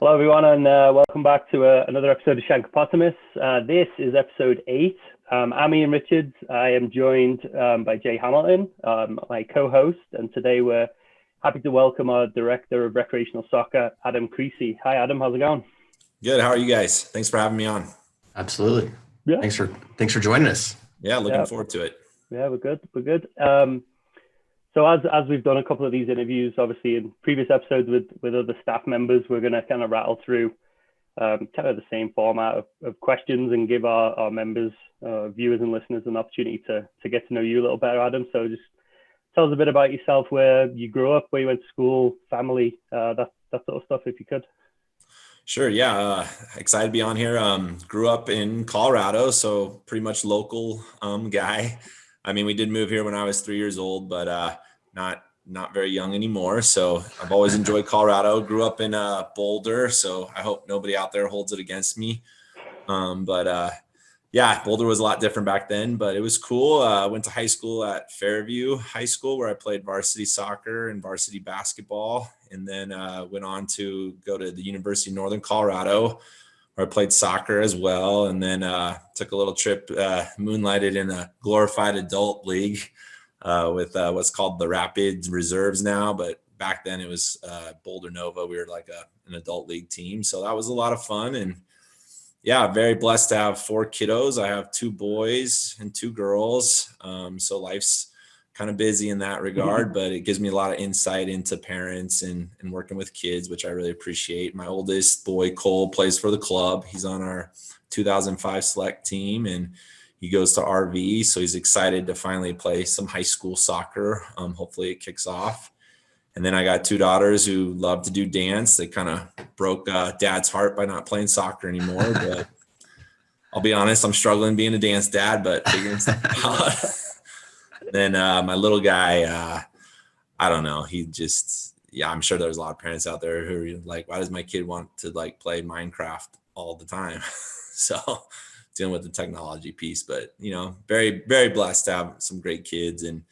Hello, everyone, and welcome back to another episode of Shankopotamus. This is episode 8. I'm Ian Richards. I am joined by Jay Hamilton, my co-host, and today we're happy to welcome our Director of Recreational Soccer, Adam Creasy. Hi, Adam. How's it going? Good. How are you guys? Thanks for having me on. Absolutely. Yeah. Thanks for joining us. Yeah, looking forward to it. Yeah, we're good. So as we've done a couple of these interviews, obviously in previous episodes with other staff members, we're going to kind of rattle through kind of the same format of questions and give our members, viewers and listeners an opportunity to get to know you a little better, Adam. So just tell us a bit about yourself, where you grew up, where you went to school, family, that sort of stuff, if you could. Sure. Yeah. Excited to be on here. Grew up in Colorado, so pretty much local guy. I mean, we did move here when I was 3 years old, but not very young anymore. So I've always enjoyed Colorado. Grew up in Boulder, so I hope nobody out there holds it against me. Yeah, Boulder was a lot different back then, but it was cool. Went to high school at Fairview High School, where I played varsity soccer and varsity basketball, and then went on to go to the University of Northern Colorado, where I played soccer as well, and then took a little trip, moonlighted in a glorified adult league with what's called the Rapids Reserves now, but back then it was Boulder Nova. We were like an adult league team, so that was a lot of fun. And yeah, very blessed to have 4 kiddos. I have 2 boys and 2 girls, so life's kind of busy in that regard, but it gives me a lot of insight into parents and working with kids, which I really appreciate. My oldest boy, Cole, plays for the club. He's on our 2005 select team, and he goes to RV, so he's excited to finally play some high school soccer. Hopefully it kicks off. And then I got 2 daughters who love to do dance. They kind of broke dad's heart by not playing soccer anymore, but I'll be honest, I'm struggling being a dance dad, but figuring stuff out. Then my little guy, I don't know. I'm sure there's a lot of parents out there who are like, why does my kid want to like play Minecraft all the time? So dealing with the technology piece, but very, very blessed to have some great kids, and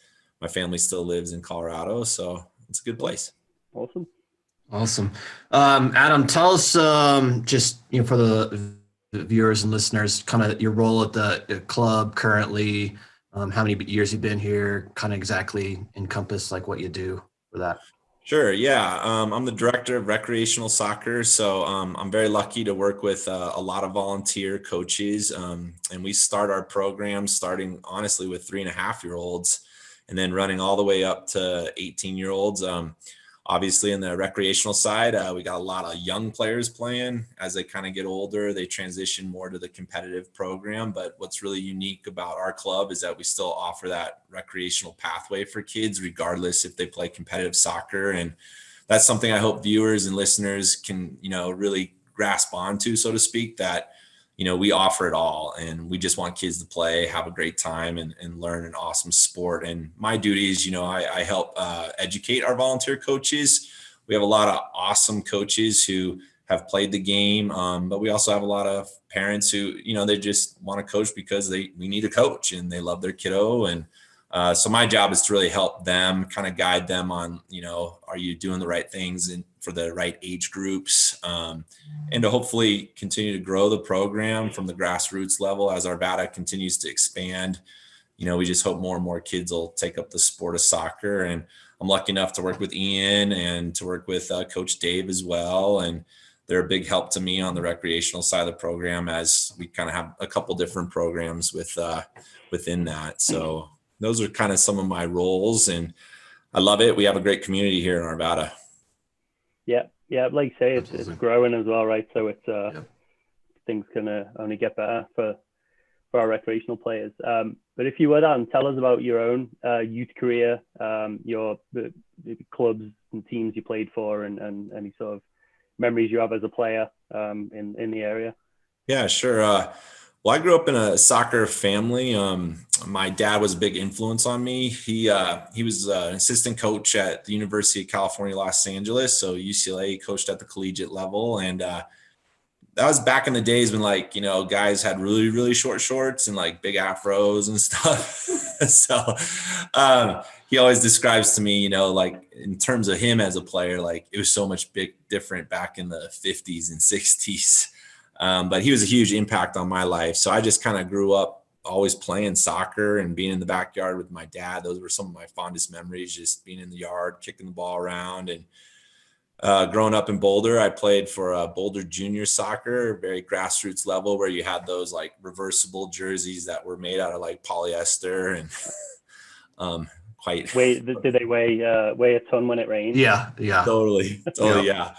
my family still lives in Colorado. So it's a good place. Awesome. Adam, tell us just, for the viewers and listeners, kind of your role at the club currently, how many years you've been here, kind of exactly encompass like what you do for that. Sure. Yeah. I'm the director of recreational soccer. So I'm very lucky to work with a lot of volunteer coaches. And we start our program starting honestly with 3.5-year-olds and then running all the way up to 18-year-olds. Obviously in the recreational side, we got a lot of young players playing. As they kind of get older, they transition more to the competitive program. But what's really unique about our club is that we still offer that recreational pathway for kids, regardless if they play competitive soccer. And that's something I hope viewers and listeners can, really grasp onto, so to speak, that we offer it all, and we just want kids to play, have a great time, and learn an awesome sport. And my duty is, I help educate our volunteer coaches. We have a lot of awesome coaches who have played the game, but we also have a lot of parents who, they just want to coach because we need a coach and they love their kiddo. And so my job is to really help them, kind of guide them on, are you doing the right things and for the right age groups, and to hopefully continue to grow the program from the grassroots level as Arvada continues to expand. We just hope more and more kids will take up the sport of soccer. And I'm lucky enough to work with Ian and to work with Coach Dave as well. And they're a big help to me on the recreational side of the program, as we kind of have a couple different programs within that. So those are kind of some of my roles, and I love it. We have a great community here in Arvada. Yeah. Like you say, it's growing as well, right? So it's things can only get better for our recreational players. But if you would, tell us about your own youth career, the clubs and teams you played for, and any sort of memories you have as a player in the area. Yeah, sure. Well, I grew up in a soccer family. My dad was a big influence on me. He was an assistant coach at the University of California, Los Angeles. So UCLA, he coached at the collegiate level, and that was back in the days when, like, guys had really, really short shorts and like big afros and stuff. So he always describes to me, like in terms of him as a player, like it was so much different back in the 50s and 60s. But he was a huge impact on my life. So I just kind of grew up always playing soccer and being in the backyard with my dad. Those were some of my fondest memories, just being in the yard, kicking the ball around. And growing up in Boulder, I played for Boulder junior soccer, very grassroots level, where you had those like reversible jerseys that were made out of like polyester and quite. Did they weigh a ton when it rained? Yeah. Totally. Yeah.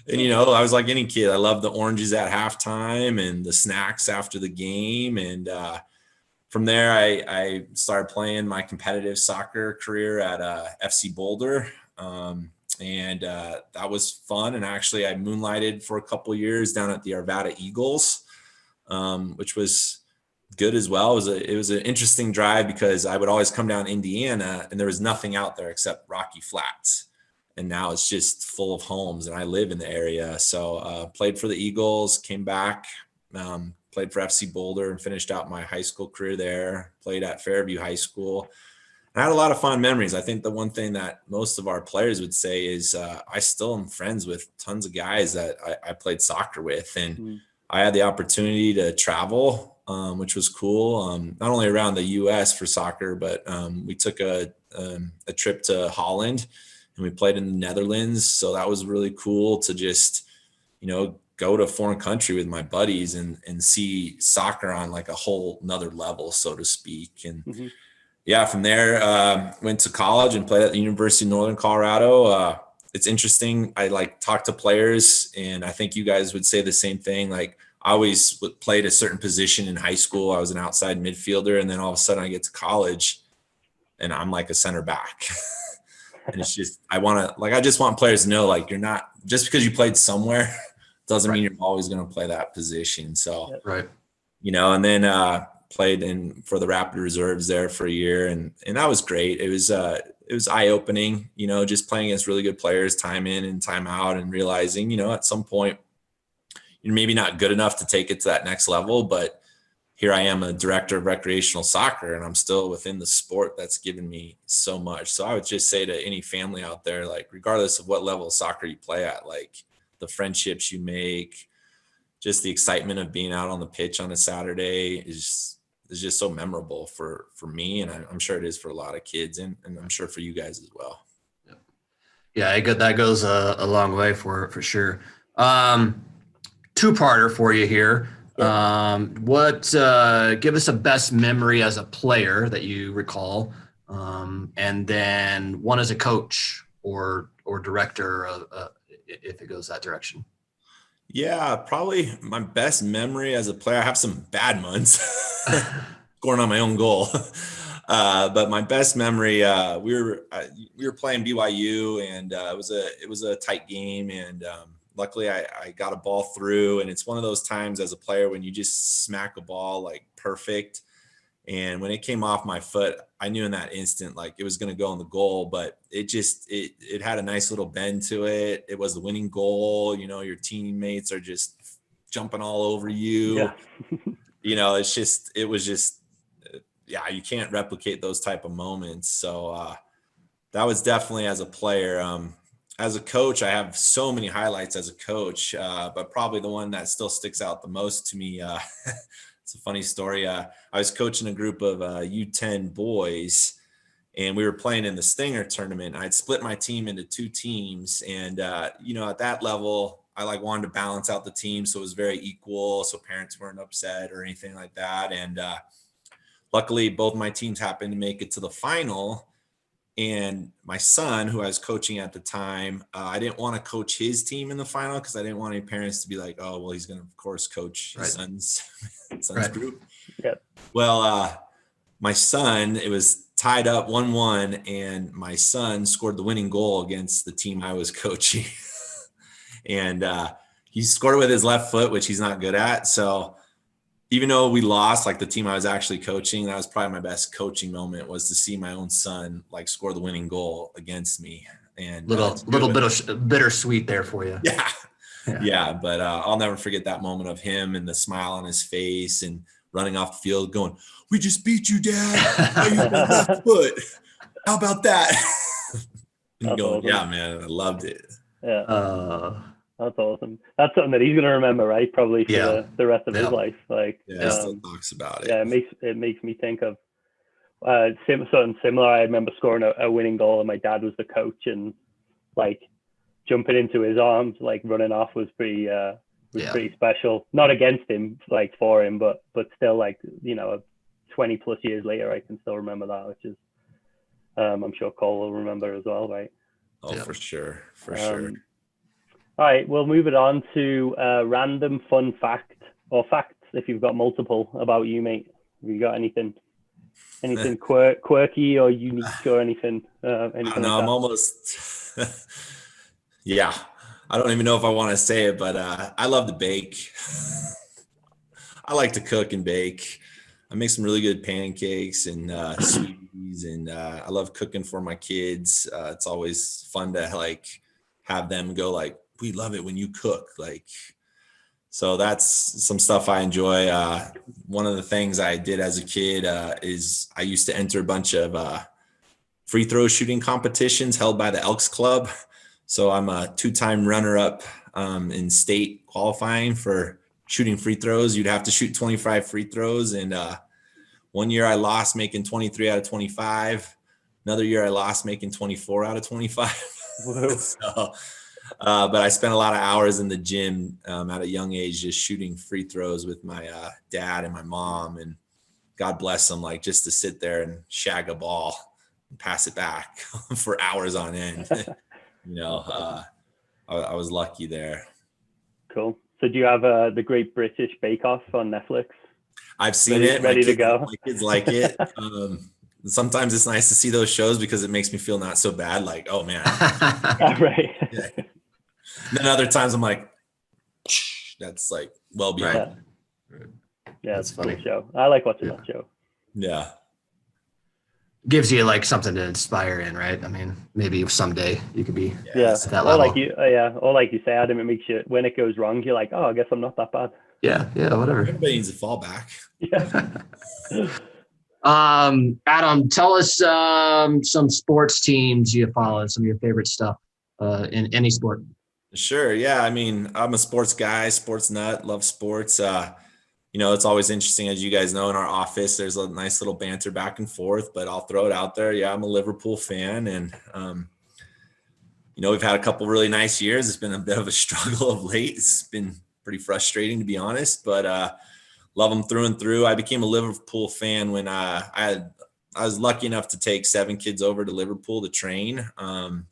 And, I was like any kid. I loved the oranges at halftime and the snacks after the game. And from there, I started playing my competitive soccer career at FC Boulder. And that was fun. And actually, I moonlighted for a couple of years down at the Arvada Eagles, which was good as well. It was an interesting drive because I would always come down Indiana and there was nothing out there except Rocky Flats. And now it's just full of homes, and I live in the area. So played for the Eagles, came back, played for FC Boulder, and finished out my high school career there. Played at Fairview High School. I had a lot of fond memories. I think the one thing that most of our players would say is I still am friends with tons of guys that I played soccer with. And I had the opportunity to travel, which was cool, not only around the U.S. for soccer, but we took a trip to Holland and we played in the Netherlands. So that was really cool to just, go to a foreign country with my buddies and see soccer on like a whole nother level, so to speak. And yeah, from there, went to college and played at the University of Northern Colorado. It's interesting. I talk to players, and I think you guys would say the same thing. Like I always played a certain position in high school. I was an outside midfielder, and then all of a sudden I get to college and I'm like a center back. And it's just, I just want players to know, like, you're not, just because you played somewhere doesn't mean you're always going to play that position. So, and then, played for the Rapid Reserves there for a year. And that was great. It was eye opening, just playing against really good players time in and time out and realizing, at some point you're maybe not good enough to take it to that next level, but here I am, a director of recreational soccer, and I'm still within the sport that's given me so much. So I would just say to any family out there, like, regardless of what level of soccer you play at, like the friendships you make, just the excitement of being out on the pitch on a Saturday is just so memorable for me. And I'm sure it is for a lot of kids, and I'm sure for you guys as well. Yeah, that goes a long way for sure. Two-parter for you here. Give us a best memory as a player that you recall, and then one as a coach or director, if it goes that direction. Yeah, probably my best memory as a player. I have some bad months scoring on my own goal. But my best memory, we were playing BYU, and it was a tight game, and luckily I got a ball through. And it's one of those times as a player when you just smack a ball like perfect. And when it came off my foot, I knew in that instant, like, it was going to go in the goal, but it had a nice little bend to it. It was the winning goal. Your teammates are just jumping all over you. Yeah. You can't replicate those type of moments. So that was definitely as a player. As a coach, I have so many highlights as a coach, but probably the one that still sticks out the most to me, it's a funny story. I was coaching a group of U10 boys, and we were playing in the Stinger tournament. I'd split my team into two teams, and at that level, I wanted to balance out the team so it was very equal, so parents weren't upset or anything like that. And luckily, both my teams happened to make it to the final. And my son, who I was coaching at the time, I didn't want to coach his team in the final because I didn't want any parents to be like, oh, well, he's going to, of course, coach his son's group. Yep. Well, my son, it was tied up 1-1, and my son scored the winning goal against the team I was coaching. And he scored with his left foot, which he's not good at. So even though we lost, like the team I was actually coaching, that was probably my best coaching moment, was to see my own son score the winning goal against me. And little bit of bittersweet there for you. Yeah. Yeah, but I'll never forget that moment of him and the smile on his face and running off the field going, "We just beat you, Dad. I used my left foot. How about that?" And That's going, awesome. "Yeah, man, I loved it." Yeah, that's awesome. That's something that he's gonna remember, right? Probably for Yeah. the rest of his Yeah. life. Like, Yeah, he still talks about it. yeah, it makes me think of something similar. I remember scoring a winning goal, and my dad was the coach, and like jumping into his arms, like running off was pretty special. Not against him, like for him, but still, like 20 plus years later, I can still remember that, which is I'm sure Cole will remember as well, right? Oh, Yeah. for sure, for sure. All right, we'll move it on to random fun fact or facts if you've got multiple about you, mate. Have you got anything quirky or unique or anything? I Anything don't know. like I'm that? almost, yeah. I don't even know if I want to say it, but I love to bake. I like to cook and bake. I make some really good pancakes and sweeties, and I love cooking for my kids. It's always fun to like have them go like, "We love it when you cook." Like, so that's some stuff I enjoy. One of the things I did as a kid is I used to enter a bunch of free throw shooting competitions held by the Elks Club. So I'm a 2-time runner-up in state qualifying for shooting free throws. You'd have to shoot 25 free throws. And one year I lost making 23 out of 25. Another year I lost making 24 out of 25. So, but I spent a lot of hours in the gym at a young age just shooting free throws with my dad and my mom. And God bless them, like just to sit there and shag a ball and pass it back for hours on end. I was lucky there. Cool. So do you have the Great British Bake Off on Netflix? I've seen Ready- it. ready to go. My kids like it. Sometimes it's nice to see those shows because it makes me feel not so bad. Like, oh man. Right. Yeah. And then other times I'm like, that's like well beyond. Yeah, That's it's a funny. cool show. I like watching that show. Yeah. Gives you like something to inspire in, right? I mean, maybe someday you could be Yeah. at that Or level. like you say, Adam, it makes you, when it goes wrong, you're like, oh, I guess I'm not that bad. Yeah, whatever. Everybody needs a fallback. Yeah. Adam, tell us some sports teams you follow, some of your favorite stuff in any sport. Sure. Yeah. I mean, I'm a sports guy, sports nut, love sports. It's always interesting, as you guys know, in our office, there's a nice little banter back and forth, but I'll throw it out there. Yeah, I'm a Liverpool fan, and we've had a couple really nice years. It's been a bit of a struggle of late. It's been pretty frustrating, to be honest, but love them through and through. I became a Liverpool fan when I was lucky enough to take 7 kids over to Liverpool to train. And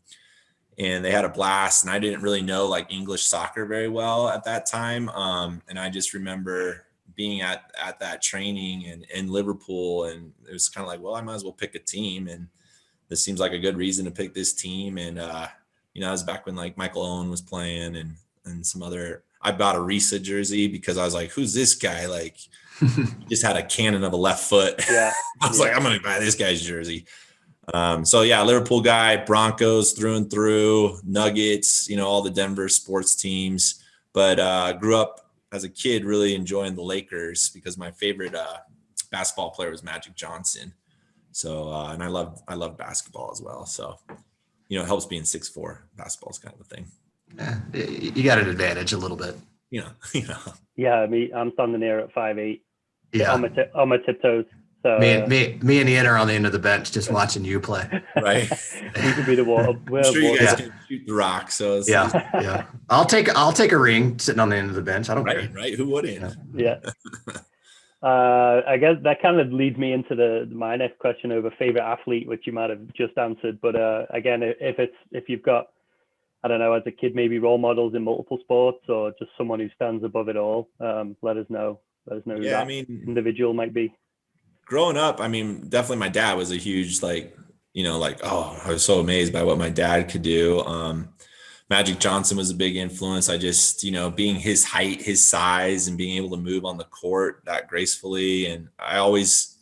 they had a blast, and I didn't really know like English soccer very well at that time. And I just remember being at that training and in Liverpool, and it was kind of like, well, I might as well pick a team, and this seems like a good reason to pick this team. And I was back when like Michael Owen was playing and some other. I bought a Risa jersey because I was like, who's this guy? Like, he just had a cannon of a left foot. Yeah. I was like, I'm gonna buy this guy's jersey. So yeah, Liverpool guy, Broncos through and through, Nuggets, all the Denver sports teams, but grew up as a kid really enjoying the Lakers because my favorite basketball player was Magic Johnson. So and I love basketball as well. So it helps being 6'4". Basketball is kind of a thing. Yeah, you got an advantage a little bit. Yeah, I'm standing there at 5'8". Yeah, on my tiptoes. So me and Ian are on the end of the bench just watching you play. Right. we could be the wall. I'm sure you guys can shoot the rock. So yeah. I'll take a ring sitting on the end of the bench. I don't care. Right. Who wouldn't? Yeah. I guess that kind of leads me into my next question over favorite athlete, which you might have just answered. But again, if you've got, I don't know, as a kid, maybe role models in multiple sports or just someone who stands above it all, let us know. Let us know who that individual might be. Growing up, definitely my dad was a huge, I was so amazed by what my dad could do. Magic Johnson was a big influence. I just, being his height, his size, and being able to move on the court that gracefully. And I always,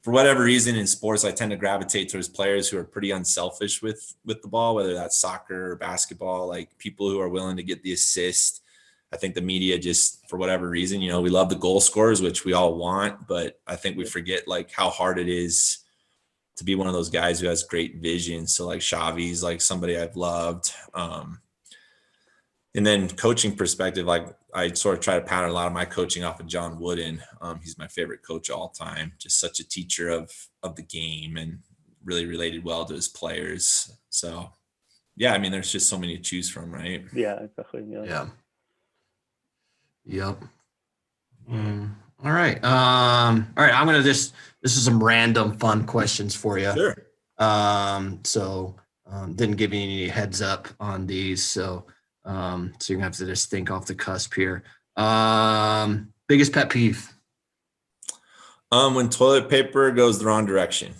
for whatever reason in sports, I tend to gravitate towards players who are pretty unselfish with the ball, whether that's soccer or basketball, like people who are willing to get the assist, I think the media just, for whatever reason, we love the goal scorers, which we all want, but I think we forget like how hard it is to be one of those guys who has great vision. So like Xavi's like somebody I've loved. And then coaching perspective, like I sort of try to pattern a lot of my coaching off of John Wooden. He's my favorite coach of all time, just such a teacher of the game and really related well to his players. So yeah, I mean, there's just so many to choose from, right? Yeah, exactly. Yeah. Yep. All right. All right. I'm going to this is some random fun questions for you. Sure. Didn't give you any heads up on these. So you're gonna have to just think off the cusp here. Biggest pet peeve? When toilet paper goes the wrong direction.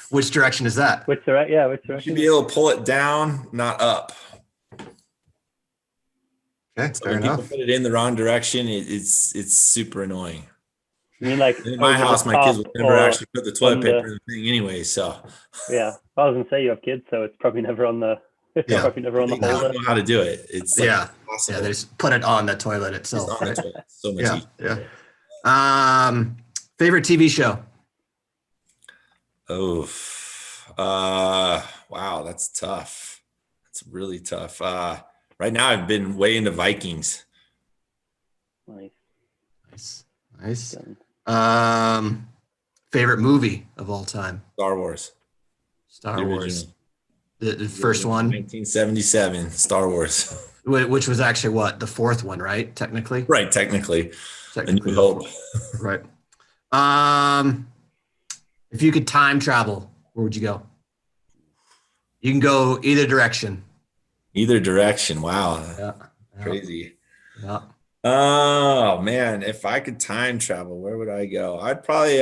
Which direction is that? Which direction? Yeah, which You direction? should be able to pull it down, not up. Okay, So fair when people enough. put it in the wrong direction, it's super annoying. You mean like In my over the house, my top kids would never or actually put the toilet under? paper in the thing anyway. So Yeah, I was gonna say you have kids, so it's probably never on the. It's Yeah. probably never on the I don't holder. know how to do it. It's like Yeah. impossible. Yeah, they just put it on the toilet Just itself, on right? the toilet. So much Yeah, easier. yeah. Favorite TV show? Oh, wow, that's tough. That's really tough. Right now, I've been way into Vikings. Nice. Nice. Favorite movie of all time? Star Wars. Star The Wars. original. The first one, 1977, Star Wars. which was actually what, the fourth one, right? Technically. Right, technically. A New The Hope. fourth. Right. If you could time travel, where would you go? You can go either direction. Either direction. Wow. Yeah. Crazy. Yeah. Oh, man. If I could time travel, where would I go? I'd probably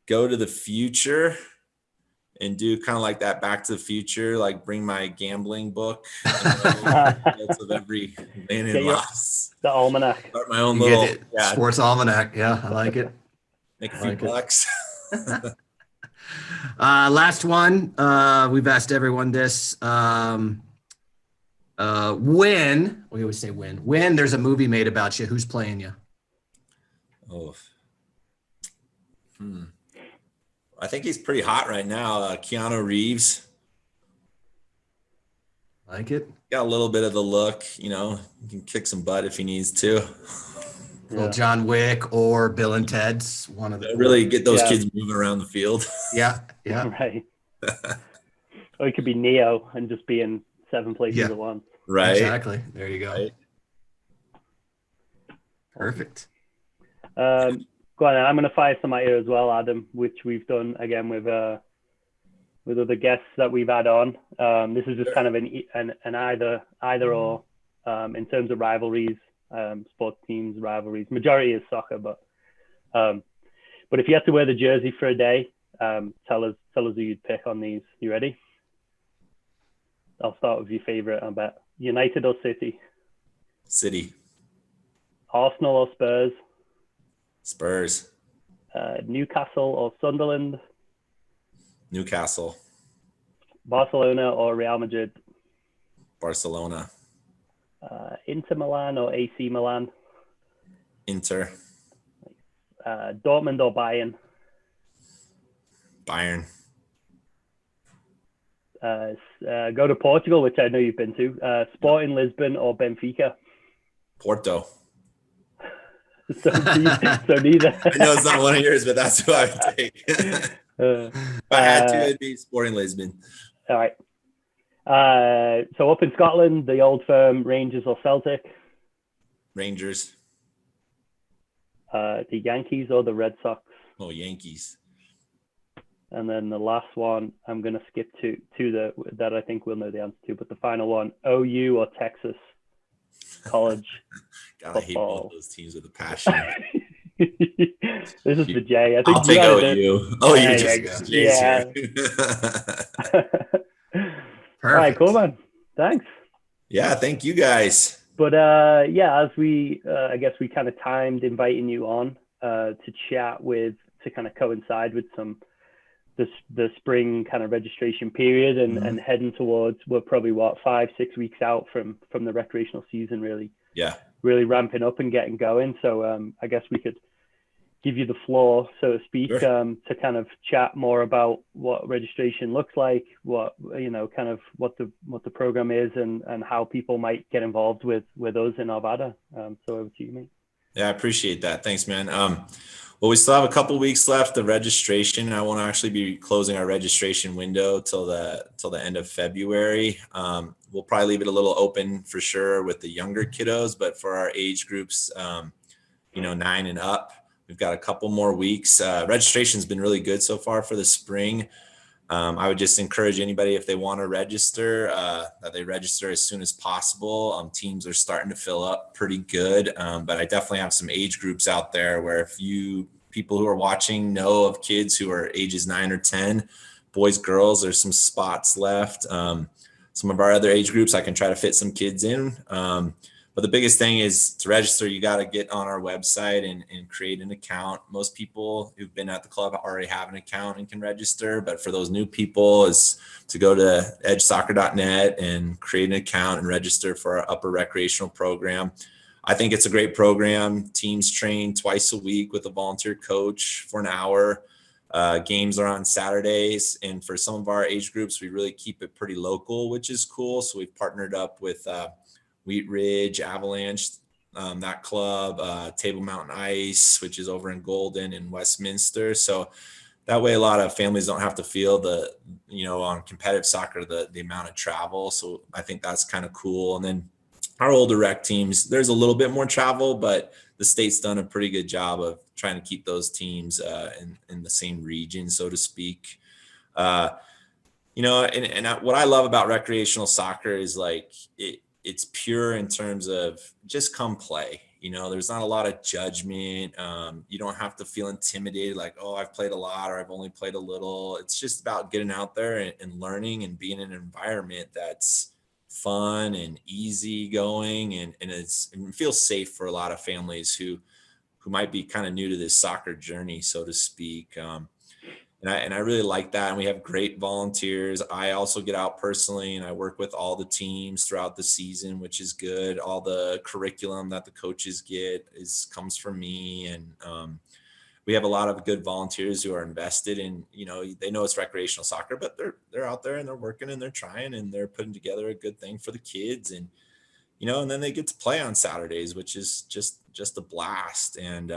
go to the future and do kind of like that Back to the Future, like bring my gambling book of every win and loss. The almanac. Start my own You little get it. Sports almanac. Yeah, I like it. make a few bucks. Last one. We've asked everyone this. When we always say when there's a movie made about you, who's playing you? Oh. I think he's pretty hot right now. Keanu Reeves. Like it? Got a little bit of the look, he can kick some butt if he needs to. Well, John Wick or Bill and Ted's one of the Really get those kids moving around the field. Yeah. Right. Or it could be Neo and just be in 7 places at once. Right. Exactly. There you go. Right. Perfect. Go on, I'm going to fire some at you as well, Adam, which we've done again with other guests that we've had on. This is just kind of an either or in terms of rivalries, sports teams rivalries. Majority is soccer, but if you had to wear the jersey for a day, tell us who you'd pick on these. You ready? I'll start with your favorite. I bet United or City. City. Arsenal or Spurs. Spurs. Newcastle or Sunderland. Newcastle. Barcelona or Real Madrid. Barcelona. Inter Milan or AC Milan. Inter. Dortmund or Bayern. Bayern. Go to Portugal, which I know you've been to. Sporting Lisbon or Benfica. Porto. So neither. I know it's not one of yours, but that's who I would take. If I had to, it'd be Sporting Lisbon. All right. So up in Scotland, the old firm, Rangers or Celtic. Rangers. The Yankees or the Red Sox. Oh, Yankees. And then the last one, I'm going to skip to that I think we'll know the answer to, but the final one, OU or Texas college God, I hate football. both those teams with a passion. This is the J. I think I'll take OU. Oh, Yeah, you just J's here. All right, cool, man. Thanks. Yeah, thank you guys. But as we, I guess we kind of timed inviting you on to chat to kind of coincide with some the spring kind of registration period and heading towards, we're probably 5-6 weeks out from the recreational season really ramping up and getting going. So I guess we could give you the floor, so to speak, Sure. to kind of chat more about what registration looks like, what kind of what the program is, and how people might get involved with us in Arvada. So over to you, mate. Yeah, I appreciate that. Thanks, man. Well, we still have a couple weeks left of registration. I won't actually be closing our registration window till the end of February. We'll probably leave it a little open for sure with the younger kiddos, but for our age groups, 9 and up, we've got a couple more weeks. Registration's been really good so far for the spring. I would just encourage anybody, if they want to register, that they register as soon as possible. Teams are starting to fill up pretty good, but I definitely have some age groups out there where if you people who are watching know of kids who are ages 9 or 10, boys, girls, there's some spots left. Some of our other age groups, I can try to fit some kids in. But the biggest thing is to register, you got to get on our website and create an account. Most people who've been at the club already have an account and can register. But for those new people is to go to edgesoccer.net and create an account and register for our upper recreational program. I think it's a great program. Teams train twice a week with a volunteer coach for an hour. Games are on Saturdays. And for some of our age groups, we really keep it pretty local, which is cool. So we've partnered up with Wheat Ridge, Avalanche, that club, Table Mountain Ice, which is over in Golden and Westminster. So that way a lot of families don't have to feel on competitive soccer, the amount of travel. So I think that's kind of cool. And then our older rec teams, there's a little bit more travel, but the state's done a pretty good job of trying to keep those teams in the same region, so to speak. What I love about recreational soccer is it's pure in terms of just come play. There's not a lot of judgment. You don't have to feel intimidated like, oh, I've played a lot or I've only played a little. It's just about getting out there and learning and being in an environment that's fun and easy going. And it feels safe for a lot of families who might be kind of new to this soccer journey, so to speak. And I really like that. And we have great volunteers. I also get out personally and I work with all the teams throughout the season, which is good. All the curriculum that the coaches get comes from me. And we have a lot of good volunteers who are invested in, they know it's recreational soccer, but they're out there and they're working and they're trying and they're putting together a good thing for the kids. And, and then they get to play on Saturdays, which is just a blast. And,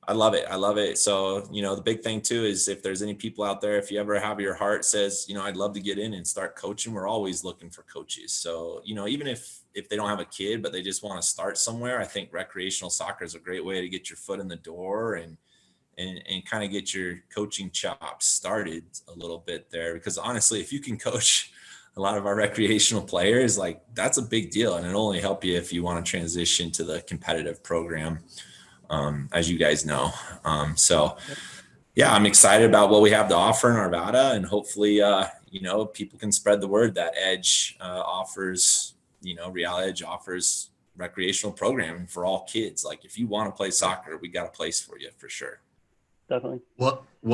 I love it. So, the big thing too is if there's any people out there, if you ever have your heart says, I'd love to get in and start coaching, we're always looking for coaches. So, even if they don't have a kid, but they just want to start somewhere, I think recreational soccer is a great way to get your foot in the door and kind of get your coaching chops started a little bit there. Because honestly, if you can coach a lot of our recreational players, that's a big deal. And it'll only help you if you want to transition to the competitive program. As you guys know. So yeah, I'm excited about what we have to offer in Arvada, and hopefully, people can spread the word that Edge offers, Real Edge offers recreational programming for all kids. If you want to play soccer, we got a place for you for sure. Definitely.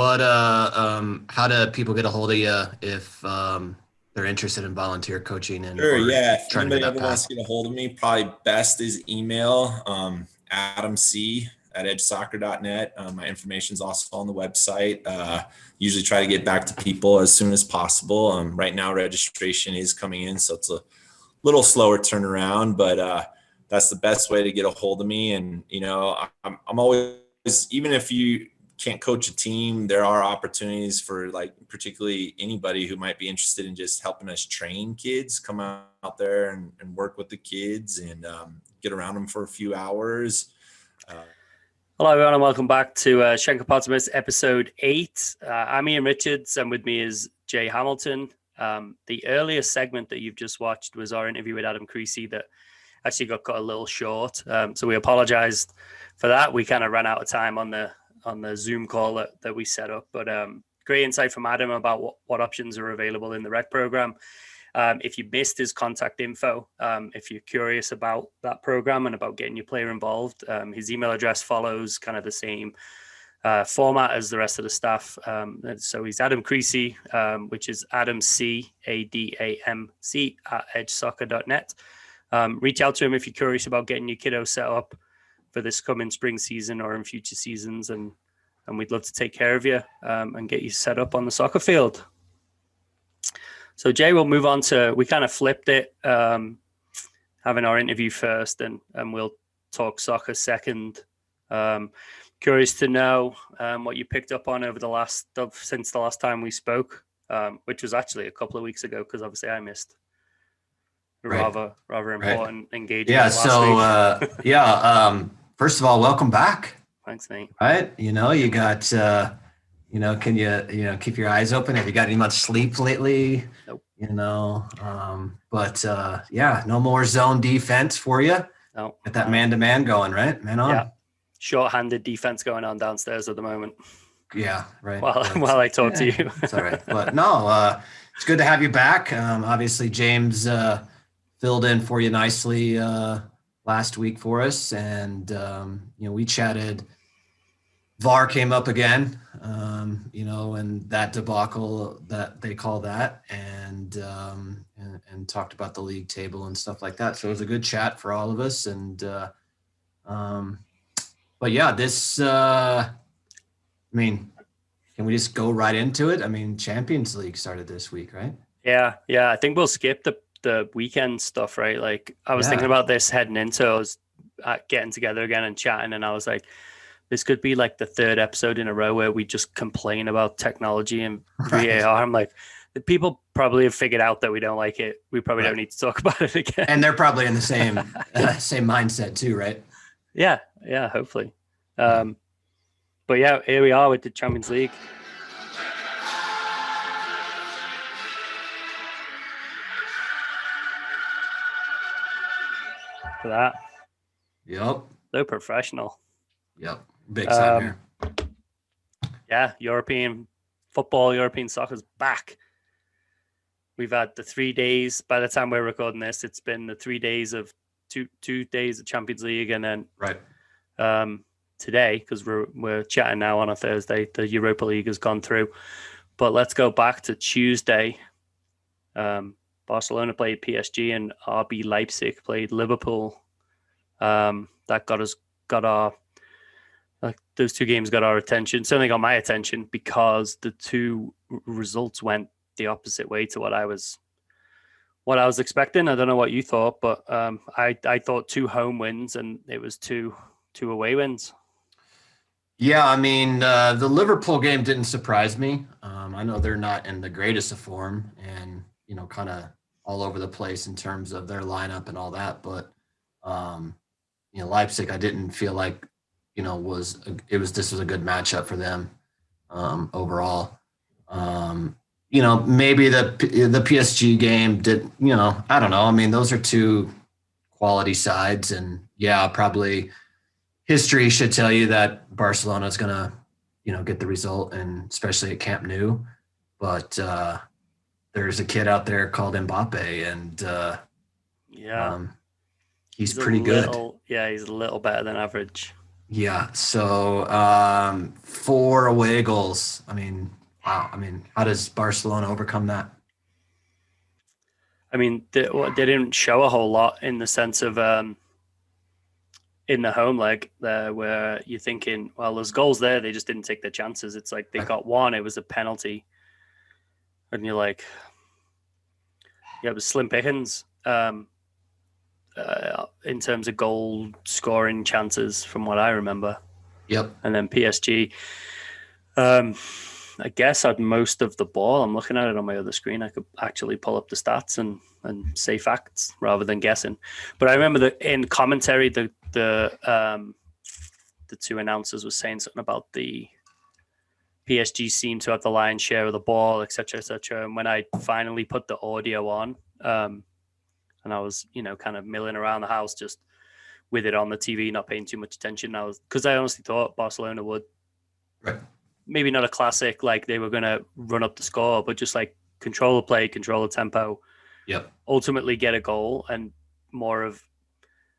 How do people get a hold of you if they're interested in volunteer coaching and sure, yeah. If trying anybody to get that ever wants path? to get a hold of me, probably best is email adamc@edgesoccer.net. My information is also on the website. Usually try to get back to people as soon as possible. Right now registration is coming in, so it's a little slower turnaround, but that's the best way to get a hold of me. And I'm always, even if you can't coach a team, there are opportunities for particularly anybody who might be interested in just helping us train kids, come out there and work with the kids and get around them for a few hours. Hello, everyone, and welcome back to Shenkopotamus episode 8. I'm Ian Richards, and with me is Jay Hamilton. The earlier segment that you've just watched was our interview with Adam Creasy that actually got cut a little short. So we apologized for that. We kind of ran out of time on the Zoom call that we set up. But great insight from Adam about what options are available in the rec program. If you missed his contact info, if you're curious about that program and about getting your player involved, his email address follows kind of the same format as the rest of the staff. So he's Adam Creasy, which is Adam C, ADAMC at edgesoccer.net. Reach out to him if you're curious about getting your kiddo set up for this coming spring season or in future seasons, and we'd love to take care of you and get you set up on the soccer field. So Jay, we'll move on to, we kind of flipped it, having our interview first, and we'll talk soccer second. Curious to know what you picked up on over since the last time we spoke, which was actually a couple of weeks ago, because obviously I missed a rather important engagement. Yeah. So first of all, welcome back. Thanks, Nate. Right. You got, can you keep your eyes open? Have you got any much sleep lately? Nope. But no more zone defense for you. No. Get that man-to-man going, right? Man on. Yeah. Short-handed defense going on downstairs at the moment. Yeah, right. While I talk to you. It's all right. But no, it's good to have you back. Obviously, James filled in for you nicely last week for us. And, we chatted. VAR came up again, and that debacle that they call that, and talked about the league table and stuff like that. So it was a good chat for all of us. And, but yeah, this, can we just go right into it? Champions League started this week, right? Yeah. I think we'll skip the weekend stuff, right? Like I was thinking about this heading into, I was getting together again and chatting, and I was like, this could be like the third episode in a row where we just complain about technology and VAR. I'm like, the people probably have figured out that we don't like it. We probably don't need to talk about it again. And they're probably in the same mindset too, right? Yeah, hopefully. But yeah, here we are with the Champions League. For that. Yep. So professional. Yep. Big time here. Yeah, European football, European soccer's back. We've had the 3 days. By the time we're recording this, it's been the 3 days of two days of Champions League, and then today, because we're chatting now on a Thursday, the Europa League has gone through. But let's go back to Tuesday. Barcelona played PSG and RB Leipzig played Liverpool. That got our those two games got our attention. Certainly got my attention because the two results went the opposite way to what I was expecting. I don't know what you thought, but I thought 2 home wins and it was two away wins. Yeah, the Liverpool game didn't surprise me. I know they're not in the greatest of form and, kind of all over the place in terms of their lineup and all that. But, Leipzig, I didn't feel like, this was a good matchup for them overall. Maybe the PSG game did, I don't know. Those are two quality sides, and probably history should tell you that Barcelona is going to, get the result, and especially at Camp Nou. But there's a kid out there called Mbappe, and he's pretty good. He's a little better than average. Yeah. So 4 away goals. Wow. How does Barcelona overcome that? They didn't show a whole lot in the sense of in the home leg there, where you're thinking, well, there's goals there. They just didn't take their chances. It's like they got one. It was a penalty. And you're like, it was slim pickings in terms of goal scoring chances from what I remember. Yep. And then PSG, I guess, had most of the ball. I'm looking at it on my other screen. I could actually pull up the stats and say facts rather than guessing. But I remember that in commentary, the two announcers were saying something about the PSG seemed to have the lion's share of the ball, et cetera, et cetera. And when I finally put the audio on, and I was, kind of milling around the house just with it on the TV, not paying too much attention. Because I honestly thought Barcelona would, maybe not a classic, like they were going to run up the score, but just like control the play, control the tempo, ultimately get a goal, and more of,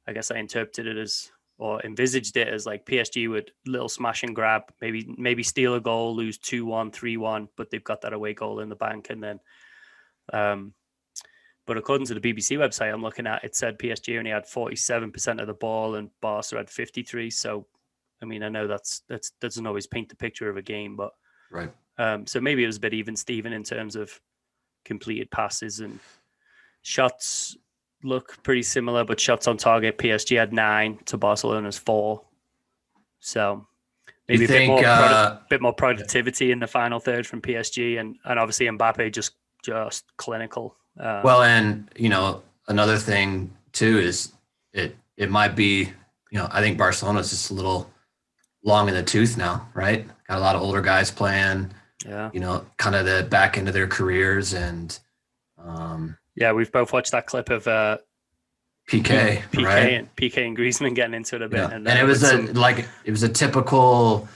I guess I interpreted it as or envisaged it as like PSG would little smash and grab, maybe steal a goal, lose 2-1, 3-1, but they've got that away goal in the bank. And then, but according to the BBC website I'm looking at, it said PSG only had 47% of the ball and Barca had 53. So, I mean, I know that doesn't always paint the picture of a game, but Right. So maybe it was a bit even Steven in terms of completed passes, and shots look pretty similar, but shots on target, PSG had 9 to Barcelona's 4. So maybe a bit more productivity in the final third from PSG, and obviously Mbappe just clinical. Well, and another thing too is it might be, I think Barcelona's just a little long in the tooth now, right? Got a lot of older guys playing. Yeah. Kind of the back end of their careers, and yeah, we've both watched that clip of PK, right? and PK and Griezmann getting into it a bit, yeah. and it was a typical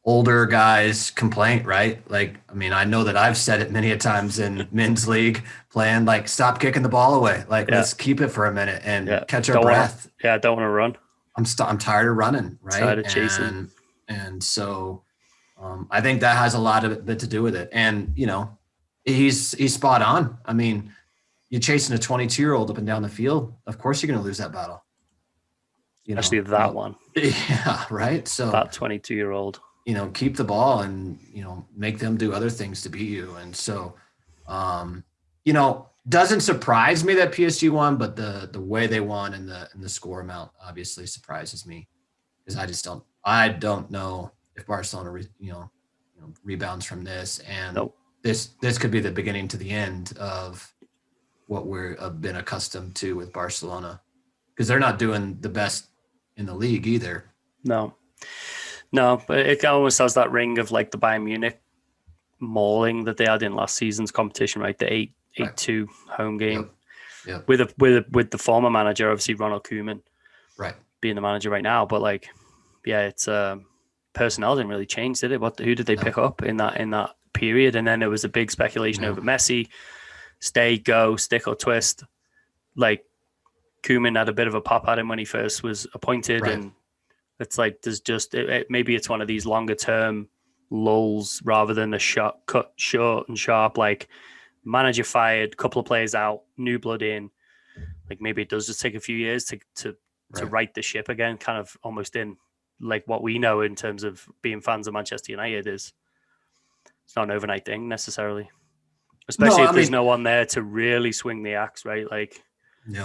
older guys complaint, right? Like, I mean, I know that I've said it many a times in men's league playing, like, stop kicking the ball away, like let's keep it for a minute and catch our breath. Don't want to run. I'm tired of running, right? Tired of chasing, and so I think that has a lot of it to do with it, and he's spot on. I mean, you're chasing a 22-year-old up and down the field. Of course, you're going to lose that battle. Especially that one. Yeah, right. So that 22-year-old. Keep the ball and make them do other things to beat you. And so, doesn't surprise me that PSG won, but the way they won and the score amount obviously surprises me, because I don't know if Barcelona rebounds from this, and nope. This could be the beginning to the end of what we're been accustomed to with Barcelona, because they're not doing the best in the league either. No, but it almost has that ring of like the Bayern Munich mauling that they had in last season's competition, right? The 8-2 home game. Yep. With the former manager, obviously Ronald Koeman, right, being the manager right now. But it's personnel didn't really change, did it? Who did they pick up in that period? And then there was a big speculation over Messi, stay, go, stick or twist. Like, Koeman had a bit of a pop at him when he first was appointed, right. And it's like there's just maybe it's one of these longer term lulls rather than a cut short and sharp, like manager fired, couple of players out, new blood in. Like, maybe it does just take a few years to right the ship again, kind of almost in like what we know in terms of being fans of Manchester United is it's not an overnight thing necessarily, especially if there's no one there to really swing the axe, right? Like,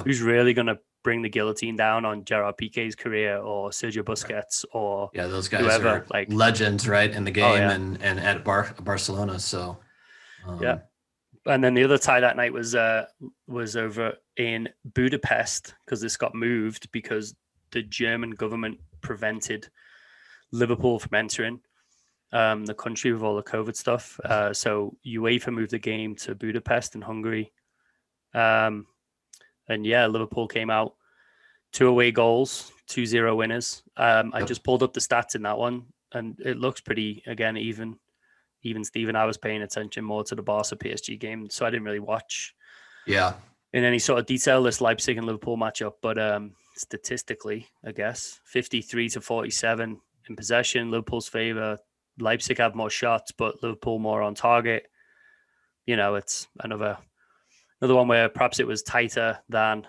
who's really going to bring the guillotine down on Gerard Piqué's career or Sergio Busquets or those guys whoever, are like legends, right, in the game and at Barcelona. So and then the other tie that night was over in Budapest, because this got moved because the German government prevented Liverpool from entering the country with all the COVID stuff. So UEFA moved the game to Budapest in Hungary. And Liverpool came out 2 away goals, 2-0 winners. I just pulled up the stats in that one, and it looks pretty, again, even Steven. I was paying attention more to the Barca PSG game, so I didn't really watch in any sort of detail this Leipzig and Liverpool matchup. But statistically, I guess 53-47 in possession, Liverpool's favor. Leipzig have more shots, but Liverpool more on target. It's another one where perhaps it was tighter than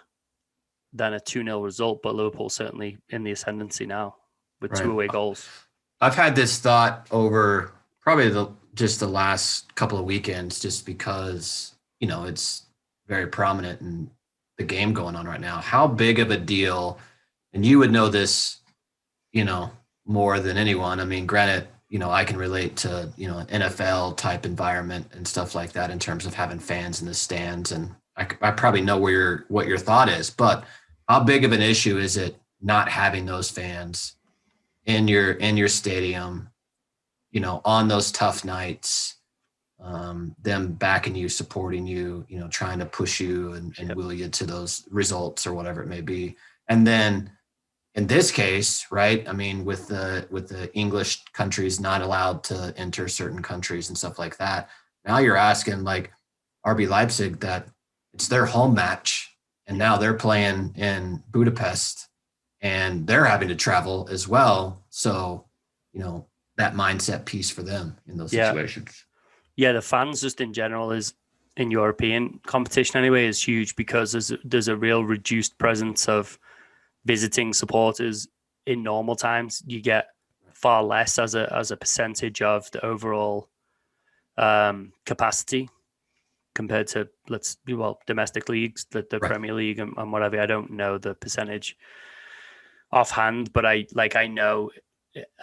a 2-0 result, but Liverpool certainly in the ascendancy now with 2 away goals. I've had this thought over probably the last couple of weekends, just because, it's very prominent in the game going on right now. How big of a deal, and you would know this, more than anyone. I mean, granted, I can relate to, an NFL type environment and stuff like that in terms of having fans in the stands. And I probably know what your thought is, but how big of an issue is it not having those fans in your stadium, on those tough nights, them backing you, supporting you, trying to push you and will you to those results or whatever it may be. And then in this case, right, I mean, with the English countries not allowed to enter certain countries and stuff like that, now you're asking like RB Leipzig that it's their home match, and now they're playing in Budapest, and they're having to travel as well. So, that mindset piece for them in those situations. Yeah, the fans just in general is in European competition anyway is huge because there's a real reduced presence of visiting supporters. In normal times. You get far less as a percentage of the overall capacity compared to domestic leagues, the Premier League and whatever. I don't know the percentage offhand, but I know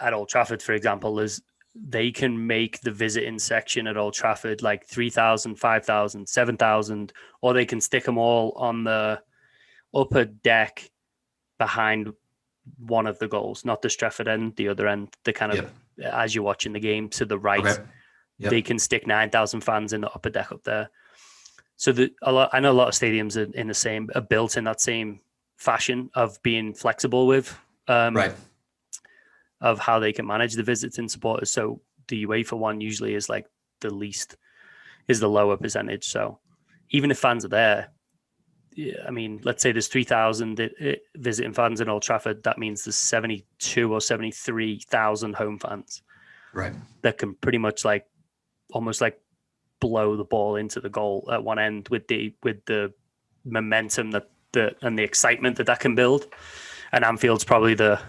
at Old Trafford, for example, they can make the visiting section at Old Trafford like 3,000, 5,000, 7,000, or they can stick them all on the upper deck behind one of the goals, not the Stretford end, the other end, the kind of, as you're watching the game to the right, they can stick 9,000 fans in the upper deck up there. So I know a lot of stadiums are built in that same fashion of being flexible with, of how they can manage the visiting supporters. So the UEFA one usually is like the lower percentage. So even if fans are there, I mean, let's say there's 3,000 visiting fans in Old Trafford. That means there's 72 or 73,000 home fans, that can pretty much almost blow the ball into the goal at one end with the momentum and the excitement that can build. And Anfield's probably the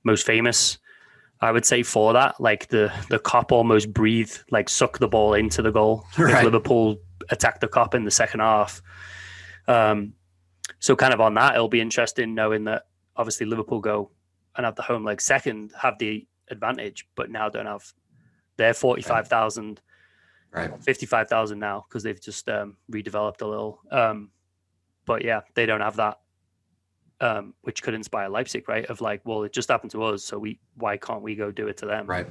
most famous, I would say, for that. Like the Kop almost breathed, suck the ball into the goal. If Liverpool attacked the Kop in the second half. So kind of on that, it'll be interesting knowing that obviously Liverpool go and have the home leg second, have the advantage, but now don't have their 45,000, 55,000 now because they've just redeveloped a little. But yeah, they don't have that, which could inspire Leipzig, right? Of it just happened to us, so why can't we go do it to them? Right.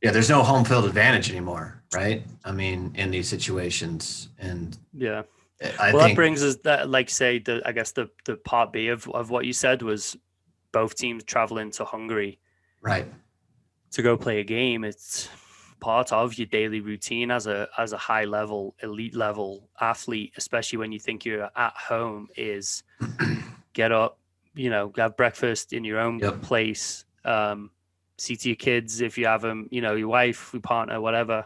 There's no home field advantage anymore, right? I mean, in these situations, and that brings us that, I guess the part B of what you said was both teams traveling to Hungary, to go play a game. It's part of your daily routine as a high level, elite level athlete, especially when you think you're at home, is get up, have breakfast in your own place, see to your kids if you have them, your wife, your partner, whatever.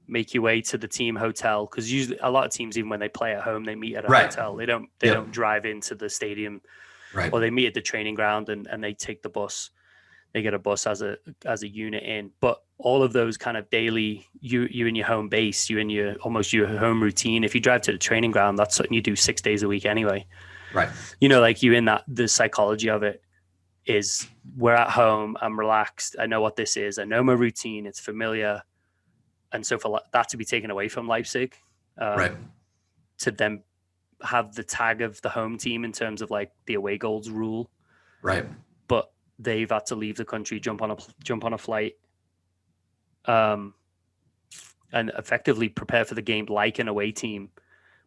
Make your way to the team hotel, because usually a lot of teams, even when they play at home, they meet at a hotel. They don't drive into the stadium, or they meet at the training ground and they take the bus. They get a bus as a unit in. But all of those kind of daily, you in your home base, you in your home routine. If you drive to the training ground, that's something you do 6 days a week anyway. You in that, the psychology of it is, we're at home, I'm relaxed, I know what this is, I know my routine, it's familiar. And so for that to be taken away from Leipzig, to then have the tag of the home team in terms of the away goals rule, but they've had to leave the country, jump on a flight, and effectively prepare for the game like an away team.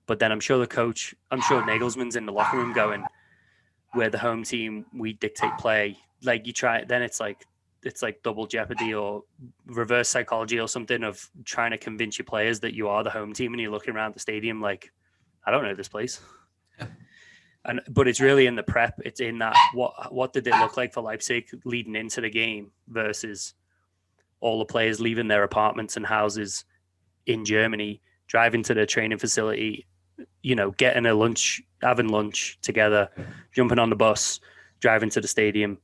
But then I'm sure Nagelsmann's in the locker room going, we're the home team, we dictate play. You try, then it's like double jeopardy or reverse psychology or something of trying to convince your players that you are the home team, and you're looking around the stadium like, I don't know this place. But it's really in the prep. It's in that, what did it look like for Leipzig leading into the game versus all the players leaving their apartments and houses in Germany, driving to their training facility, getting a lunch, having lunch together, jumping on the bus, driving to the stadium,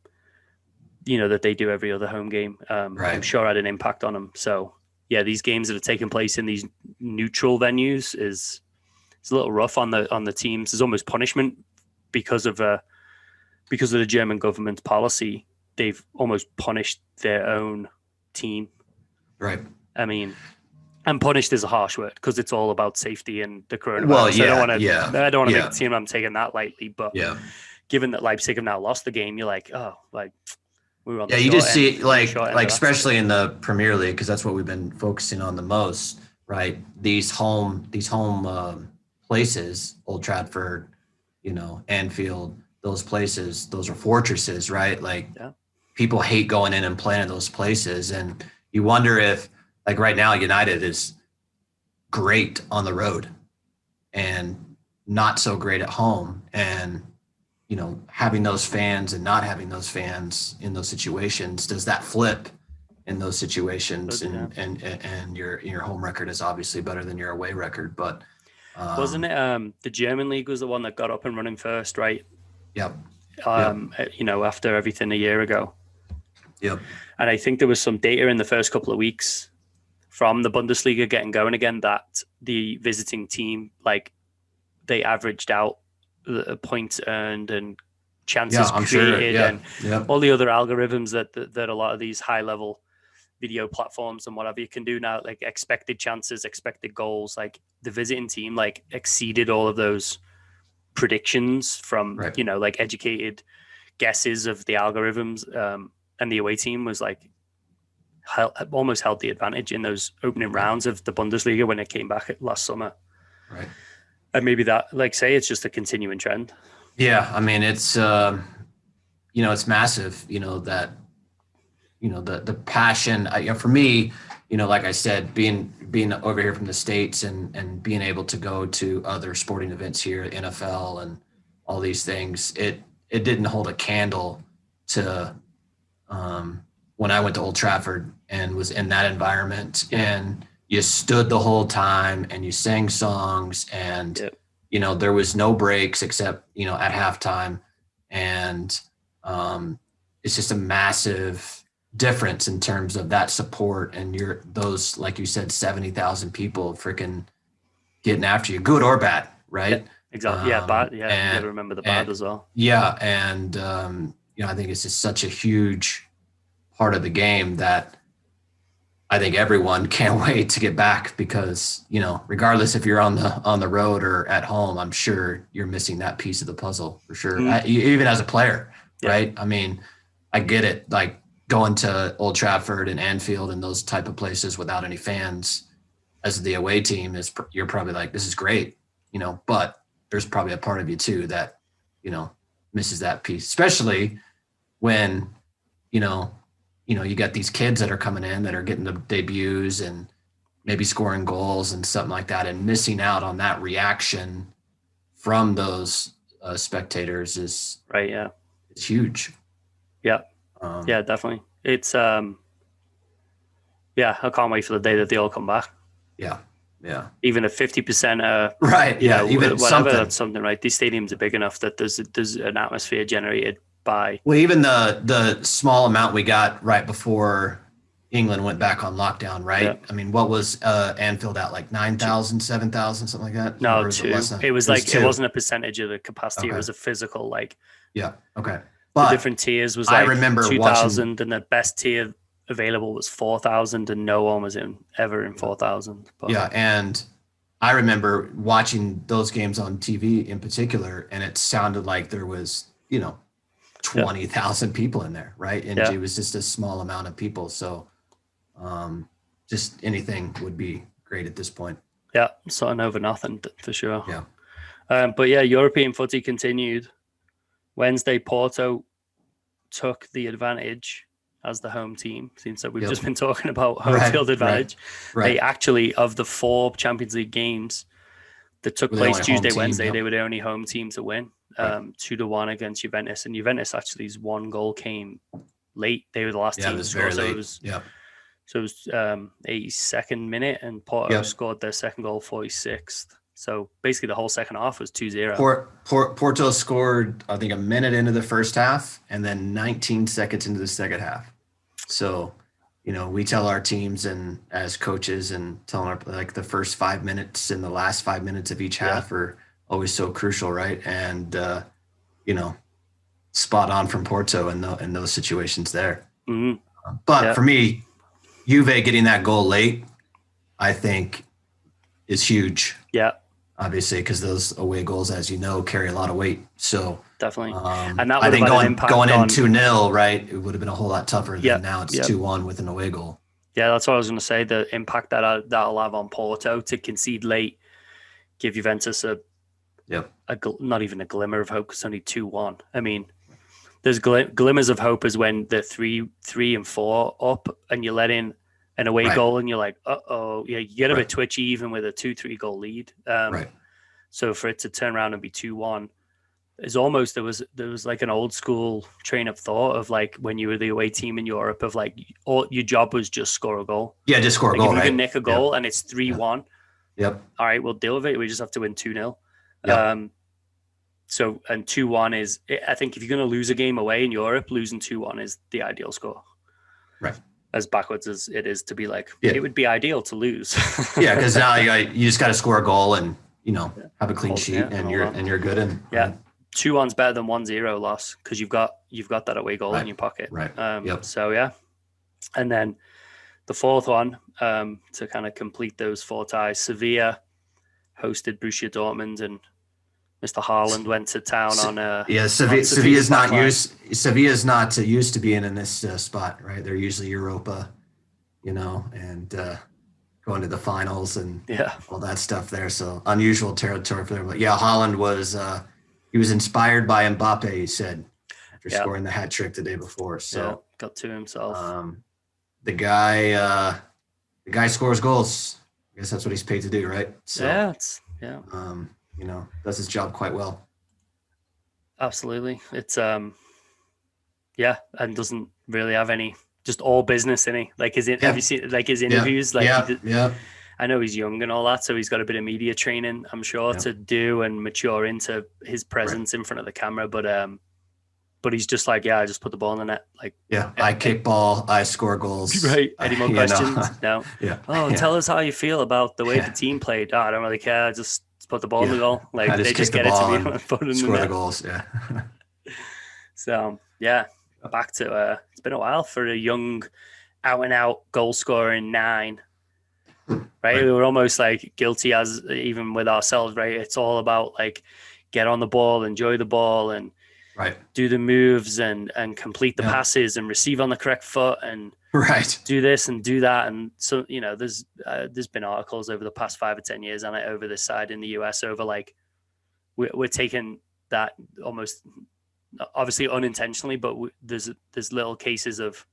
that they do every other home game. I'm sure had an impact on them. So yeah, these games that are taking place in these neutral venues it's a little rough on the teams. There's almost punishment because of the German government's policy. They've almost punished their own team. I mean, and punished is a harsh word because it's all about safety and the coronavirus. Well, I don't want to make the team. I'm taking that lightly, but given that Leipzig have now lost the game, you're like, we were on the you just see especially in the Premier League, because that's what we've been focusing on the most, right? These home places, Old Trafford, Anfield, those places, those are fortresses, right? People hate going in and playing in those places, and you wonder if, right now, United is great on the road and not so great at home, and having those fans and not having those fans in those situations, does that flip in those situations? Yeah. And your home record is obviously better than your away record, but wasn't it the German league was the one that got up and running first, right? Yep. After everything a year ago. Yep. And I think there was some data in the first couple of weeks from the Bundesliga getting going again that the visiting team, like, they averaged out the points earned and chances created and all the other algorithms that a lot of these high level video platforms and whatever you can do now, like expected chances, expected goals, like the visiting team like exceeded all of those predictions from like educated guesses of the algorithms, and the away team was like almost held the advantage in those opening rounds of the Bundesliga when it came back last summer. Right. And maybe that, like, say, it's just a continuing trend. Yeah, I mean, it's it's massive. That the passion. For me, like I said, being over here from the States and being able to go to other sporting events here, NFL and all these things, it didn't hold a candle to when I went to Old Trafford and was in that environment, and you stood the whole time and you sang songs, and there was no breaks except at halftime, and it's just a massive difference in terms of that support, and those, like you said, 70,000 people freaking getting after you, good or bad, right? Yeah, exactly. Bad. You gotta remember the bad as well. Yeah, and I think it's just such a huge part of the game that I think everyone can't wait to get back, because regardless if you're on the road or at home, I'm sure you're missing that piece of the puzzle for sure. Even as a player, right? I mean, I get it. Like going to Old Trafford and Anfield and those type of places without any fans as the away team you're probably like, this is great, but there's probably a part of you too that misses that piece, especially when you got these kids that are coming in that are getting the debuts and maybe scoring goals and something like that, and missing out on that reaction from those spectators is right. Yeah, it's huge. Yeah, definitely. It's I can't wait for the day that they all come back. Yeah. Even a 50%. Right. Yeah. Even whatever. Something. That's something, right? These stadiums are big enough that there's an atmosphere generated by. Well, even the small amount we got right before England went back on lockdown, right? Yeah. I mean, what was Anfield at, like 9,000, 7,000, something like that? No, 2. It was like 2. It wasn't a percentage of the capacity. Okay. It was a physical, like. Yeah. Okay. But the different tiers was like I remember 2,000, and the best tier available was 4,000, and no one was ever in 4,000. Yeah, and I remember watching those games on TV in particular, and it sounded like there was 20,000 people in there, right? And it was just a small amount of people. So just anything would be great at this point. Yeah, something over nothing for sure. Yeah. But European footy continued. Wednesday, Porto took the advantage as the home team. Seems that we've just been talking about home field advantage. Right. They actually, of the 4 Champions League games that took place Tuesday, Wednesday, they were the only home team to win. 2-1 against Juventus, and Juventus actually's 1 goal came late. They were the last team to score, so it was 82nd minute, and Porto scored their second goal 46th. So basically the whole second half was 2-0. Porto scored, I think, a minute into the first half and then 19 seconds into the second half. So, we tell our teams and as coaches and tell them the first 5 minutes and the last 5 minutes of each half are always so crucial, right? And, spot on from Porto in those situations there. Mm-hmm. But for me, Juve getting that goal late, I think is huge. Yeah. Obviously, because those away goals, as you know, carry a lot of weight. So definitely, and that I think going in 2-0, right, it would have been a whole lot tougher than now. It's 2-1 with an away goal. Yeah, that's what I was going to say. The impact that'll have on Porto to concede late, give Juventus not even a glimmer of hope. It's only 2-1. I mean, there's glimmers of hope as when the 3 and 4 up, and you let in an away goal, and you're like, you get a bit twitchy even with a 2-3 goal lead. So for it to turn around and be 2-1, It's almost there was like an old school train of thought of like when you were the away team in Europe of like all your job was just score a goal. Yeah, just score a Like goal, if you right? can nick a goal and it's 3-1, Yep. all right, we'll deal with it. We just have to win 2-0. Yep. So and 2-1 is, I think if you're going to lose a game away in Europe, losing 2-1 is the ideal score. Right. As backwards as it is to be like, Yeah. it would be ideal to lose. Yeah, because now you just got to score a goal and have a clean Hold- sheet yeah, and hold on. you're good. And Yeah. 2-1's better than 1-0 loss because you've got that away goal Right. in your pocket. Right. Yep. So yeah, and then the fourth one to kind of complete those 4 ties. Sevilla hosted Borussia Dortmund, and Mr. Haaland went to town on Yeah, Sevilla's Sevilla's not backline. used to being in this spot, right? They're usually Europa, and going to the finals and Yeah, all that stuff there. So unusual territory for them. But yeah, Haaland was he was inspired by Mbappe, he said, after Yeah. scoring the hat trick the day before. yeah, So got to himself. the guy scores goals. I guess that's what he's paid to do, right? So Yeah, does his job quite well. absolutely. It's yeah, and doesn't really have any, just all business in it. Like have you seen like his interviews? Like yeah. I know he's young and all that, so he's got a bit of media training, I'm sure, Yeah. to do and mature into his presence in front of the camera. But he's just like, yeah, I just put the ball in the net. Like, Yeah, I kick ball, I score goals. right? Any more questions? No. Yeah. Oh, Yeah. tell us how you feel about the way Yeah. the team played. Oh, I don't really care. I just put the ball in the Yeah. goal. Like I just they kick just the get it ball to me and and put it in the Score the net. goals. Yeah. So yeah, back to it's been a while for a young, out and out goal scorer in 9. Right? We were almost like guilty as even with ourselves, right? It's all about like get on the ball, enjoy the ball, and Right. do the moves and complete the Yeah. passes and receive on the correct foot and Right. do this and do that. And so there's been articles over the past 5 or 10 years on it over this side in the US over like we're taking that almost obviously unintentionally, but there's little cases of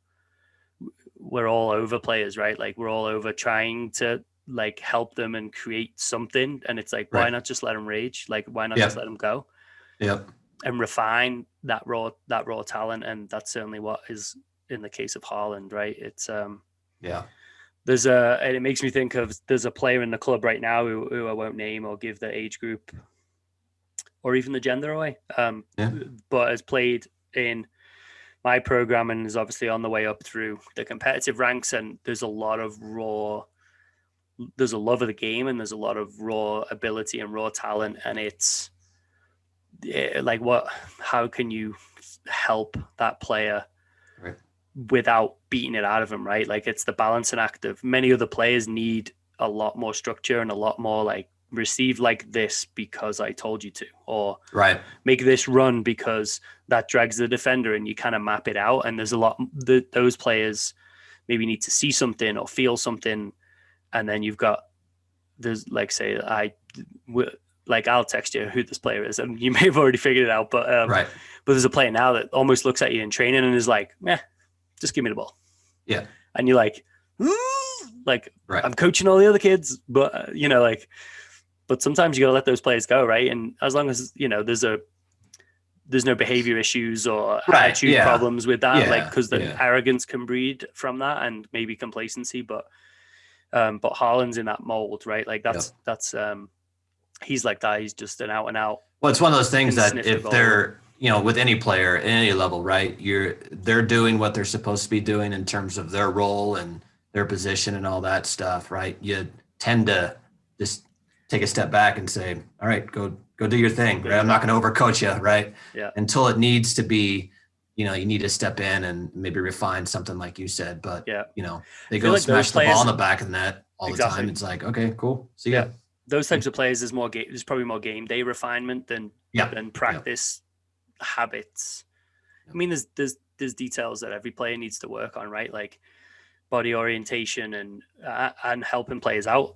we're all over players, right? Like we're all over trying to like help them and create something, and it's like why Right. not just let them rage? Like why not Yeah. just let them go Yep. and refine that raw talent? And that's certainly what is in the case of Haaland, right? It's Yeah. and it makes me think of there's a player in the club right now who I won't name or give the age group or even the gender away, but has played in my program and is obviously on the way up through the competitive ranks. And there's a lot of there's a love of the game and there's a lot of raw ability and raw talent. And it's like, how can you help that player Right. without beating it out of him, right? Like it's the balancing act of many other players need a lot more structure and a lot more like receive like this because I told you to, or Right. make this run because that drags the defender, and you kind of map it out. And there's a lot those players maybe need to see something or feel something, and then there's like say I'll text you who this player is, and you may have already figured it out, but Right. but there's a player now that almost looks at you in training and is like, just give me the ball. Yeah. And you're like, like Right. I'm coaching all the other kids, but but sometimes you gotta let those players go, right? And as long as there's no behavior issues or Right, attitude yeah. problems with that, like Yeah, because the yeah. arrogance can breed from that and maybe complacency, but Haaland's in that mold, right? Like that's he's like that. He's just an out and out. Well, it's one of those things Can that sniff the if goal. they're, with any player at any level, right, they're doing what they're supposed to be doing in terms of their role and their position and all that stuff, right? You tend to just take a step back and say, all right, go do your thing, right? I'm not going to overcoach you, right? Yeah. Until it needs to be, you need to step in and maybe refine something like you said, but Yeah. they feel go like those smash the ball players- in the back of the net all Exactly. the time. It's like, okay, cool. See ya. Yeah. Those types of players, there's probably more game day refinement than practice habits. I mean, there's details that every player needs to work on, right? Like body orientation and helping players out,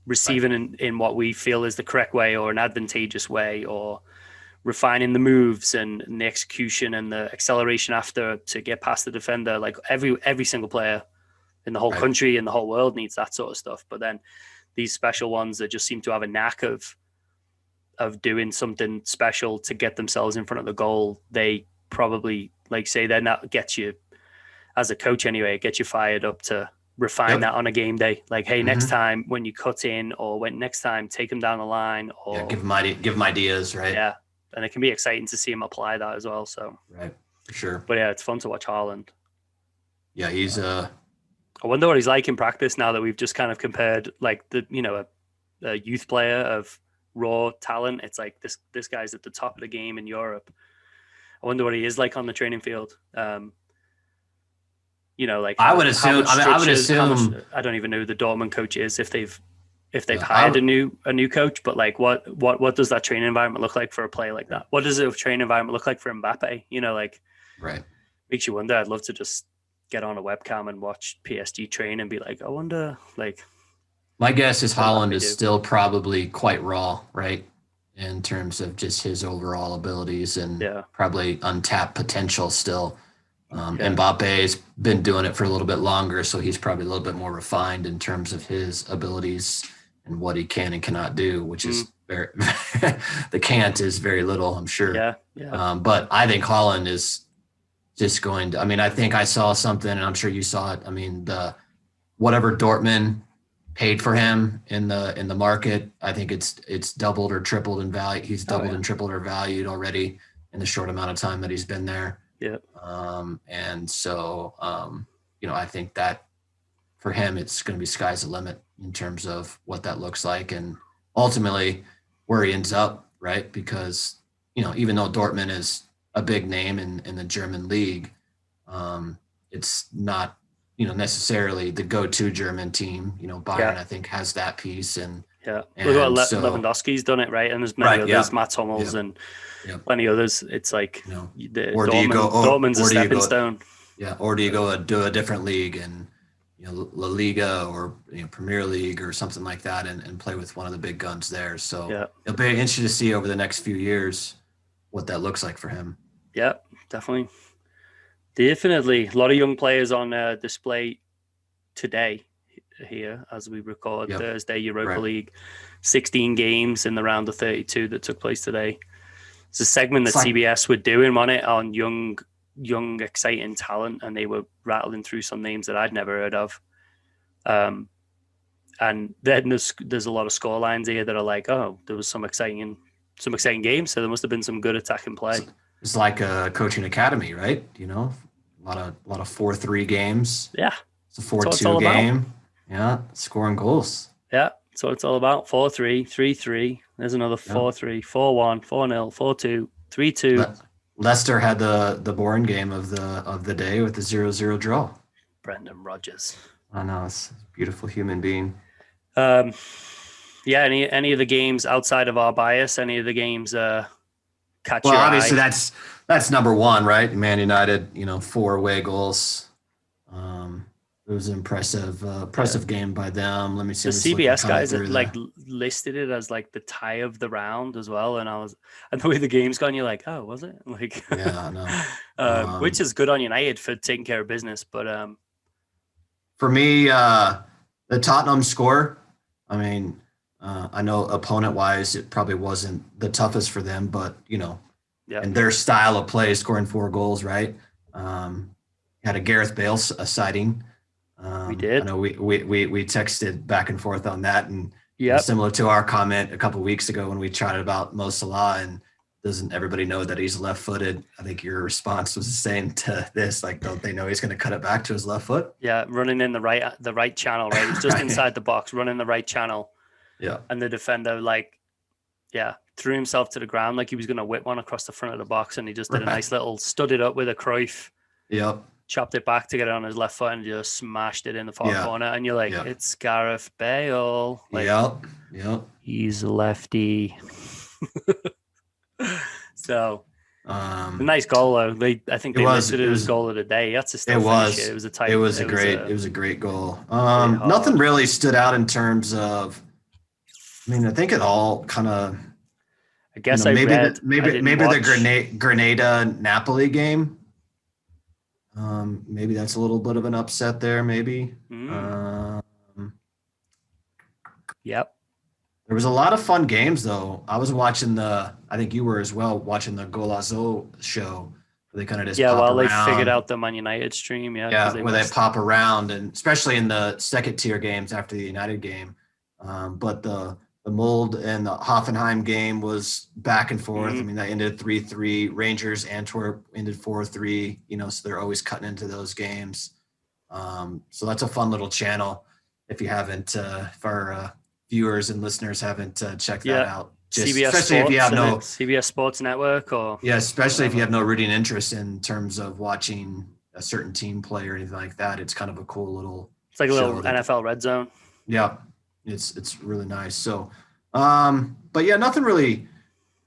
receiving in what we feel is the correct way or an advantageous way, or refining the moves and the execution and the acceleration after to get past the defender. Like every single player in the whole Right. country and the whole world needs that sort of stuff. But then these special ones that just seem to have a knack of doing something special to get themselves in front of the goal, they probably, like say, then that gets you, as a coach anyway, it gets you fired up to refine that on a game day. Like, hey, next time when you cut in, or when next time take them down the line, or give them ideas, right? Yeah, and it can be exciting to see him apply that as well. So right, for sure. But yeah, it's fun to watch Haaland. Yeah, he's I wonder what he's like in practice now that we've just kind of compared, like, the a youth player of raw talent. It's like this guy's at the top of the game in Europe. I wonder what he is like on the training field. Like I would assume. I don't even know who the Dortmund coach is, if they've hired a new coach. But like, what does that training environment look like for a player like that? What does a training environment look like for Mbappe? Right. Makes you wonder. I'd love to just get on a webcam and watch PSG train and be like, I wonder, like. My guess is Haaland is still probably quite raw, right, in terms of just his overall abilities and probably untapped potential still. Mbappe's been doing it for a little bit longer, so he's probably a little bit more refined in terms of his abilities and what he can and cannot do, which is very the can't is very little, I'm sure. Yeah. But I think Haaland is just going to. I mean, I think I saw something, and I'm sure you saw it. I mean, whatever Dortmund paid for him in the market, I think it's doubled or tripled in value. He's doubled and tripled or valued already in the short amount of time that he's been there. Yeah. And so, I think that for him, it's going to be sky's the limit in terms of what that looks like and ultimately where he ends up, right? Because, even though Dortmund is a big name in the German league, it's not, necessarily the go-to German team. Bayern, I think, has that piece. And look what Lewandowski's done it, right? And there's many others, Mats Hummels and plenty others. It's like Dortmund's a stepping stone. Yeah, or do you go do a different league and La Liga or Premier League or something like that and play with one of the big guns there. So it'll be interesting to see over the next few years what that looks like for him. Yeah, definitely. Definitely. A lot of young players on display today here as we record Thursday, Europa League. 16 games in the round of 32 that took place today. It's a segment that CBS were doing on young, exciting talent, and they were rattling through some names that I'd never heard of. And then there's a lot of score lines here that are like, oh, there was some exciting games, so there must have been some good attacking play. It's like a coaching academy, right? A lot of 4-3 games. Yeah. It's a 4-2 game. Yeah. Scoring goals. Yeah. So it's all about 4-3, 3-3. There's another 4-3, 4-1, 4-0, 4-2, 3-2. Leicester had the boring game of the day with the 0-0 draw. Brendan Rodgers. I know, it's a beautiful human being. Any of the games outside of our bias, any of the games catch your obviously eye? that's number one, right? Man United, 4 away goals. It was an impressive game by them. Let me see. The CBS guys listed it as like the tie of the round as well, and the way the game's gone, you're like, oh, was it? Like, yeah, I know. Which is good on United for taking care of business, but for me, the Tottenham score. I mean, I know opponent-wise, it probably wasn't the toughest for them, but and their style of play, scoring 4 goals, right? Had a Gareth Bale sighting. We did. I know we texted back and forth on that, and similar to our comment a couple of weeks ago when we chatted about Mo Salah and doesn't everybody know that he's left-footed? I think your response was the same to this. Like, don't they know he's going to cut it back to his left foot? Yeah, running in the right channel, right? He's just inside the box, running the right channel. Yeah. And the defender, threw himself to the ground like he was going to whip one across the front of the box, and he just did a nice little studded up with a Cruyff. Yep. Chopped it back to get it on his left foot and just smashed it in the far corner. And you're like, it's Gareth Bale. Like, yep. He's a lefty. So, a nice goal though. I think they listed it as goal of the day. That's still finish it. It was a tight. It was a great goal. Nothing really stood out in terms of. I mean, I think it all kind of. I guess maybe the Grenada Napoli game. Maybe that's a little bit of an upset there. Maybe. Yep. There was a lot of fun games though. I was watching I think you were as well, watching the Golazo show where they kind of just Yeah, pop well, they figured around. out the Man United stream, yeah, because Yeah, they where they missed. pop around, and especially in the second tier games after the United game. But the Mold and the Hoffenheim game was back and forth. I Mhm. mean, that ended 3-3. Rangers Antwerp ended 4-3. So they're always cutting into those games. So that's a fun little channel. If you haven't, if our viewers and listeners haven't checked that Yeah, out, CBS especially if you Sports have and no, CBS Sports Network or yeah, especially if you whatever. have no rooting interest in terms of watching a certain team play or anything like that. It's kind of a cool little It's like a show little that, NFL red zone. yeah, it's really nice. So, but yeah, nothing really.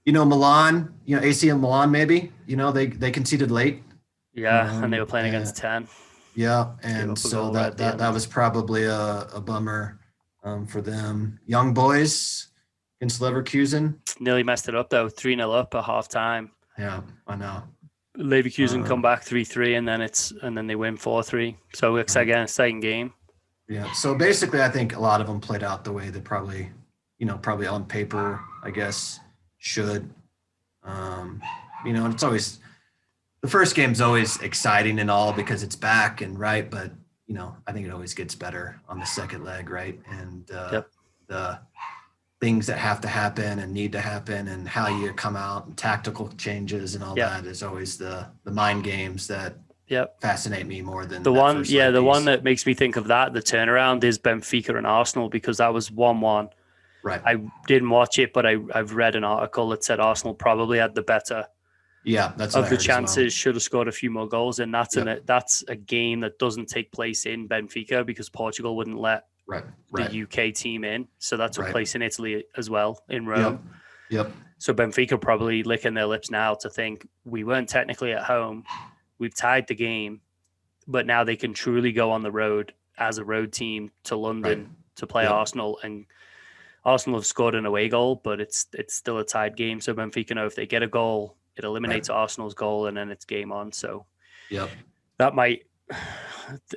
Milan, ACM Milan, maybe. They conceded late. Yeah, and they were playing And, against 10. yeah, Gave and up a so goal right at the that end. was probably a bummer for them. Young boys against Leverkusen. Nearly messed it up though. 3-0 up at half time. Yeah, I know. Leverkusen come back 3-3 and then they win 4-3. So it's again a second game. Yeah. So basically, I think a lot of them played out the way they probably on paper, I guess, should. And it's always the first game's always exciting and all because it's back and right, but I think it always gets better on the second leg, right? And Yep. the things that have to happen and need to happen and how you come out and tactical changes and all Yep. that is always the mind games that Yep. fascinate me more than The that one, first yeah, leg the piece. one that makes me think of that, the turnaround, is Benfica and Arsenal because that was 1-1. Right. I didn't watch it, but I've read an article that said Arsenal probably had the better Yeah, that's what of I the heard as well. chances, should have scored a few more goals. And that's that's a game that doesn't take place in Benfica because Portugal wouldn't let Right. the UK team in. So that took Right. place in Italy as well, in Rome. Yep. So Benfica probably licking their lips now to think we weren't technically at home. We've tied the game, but now they can truly go on the road as a road team to London to play Yep. Arsenal. And Arsenal have scored an away goal, but it's still a tied game. So Benfica know if they get a goal, it eliminates Arsenal's goal and then it's game on. So Yep. that might,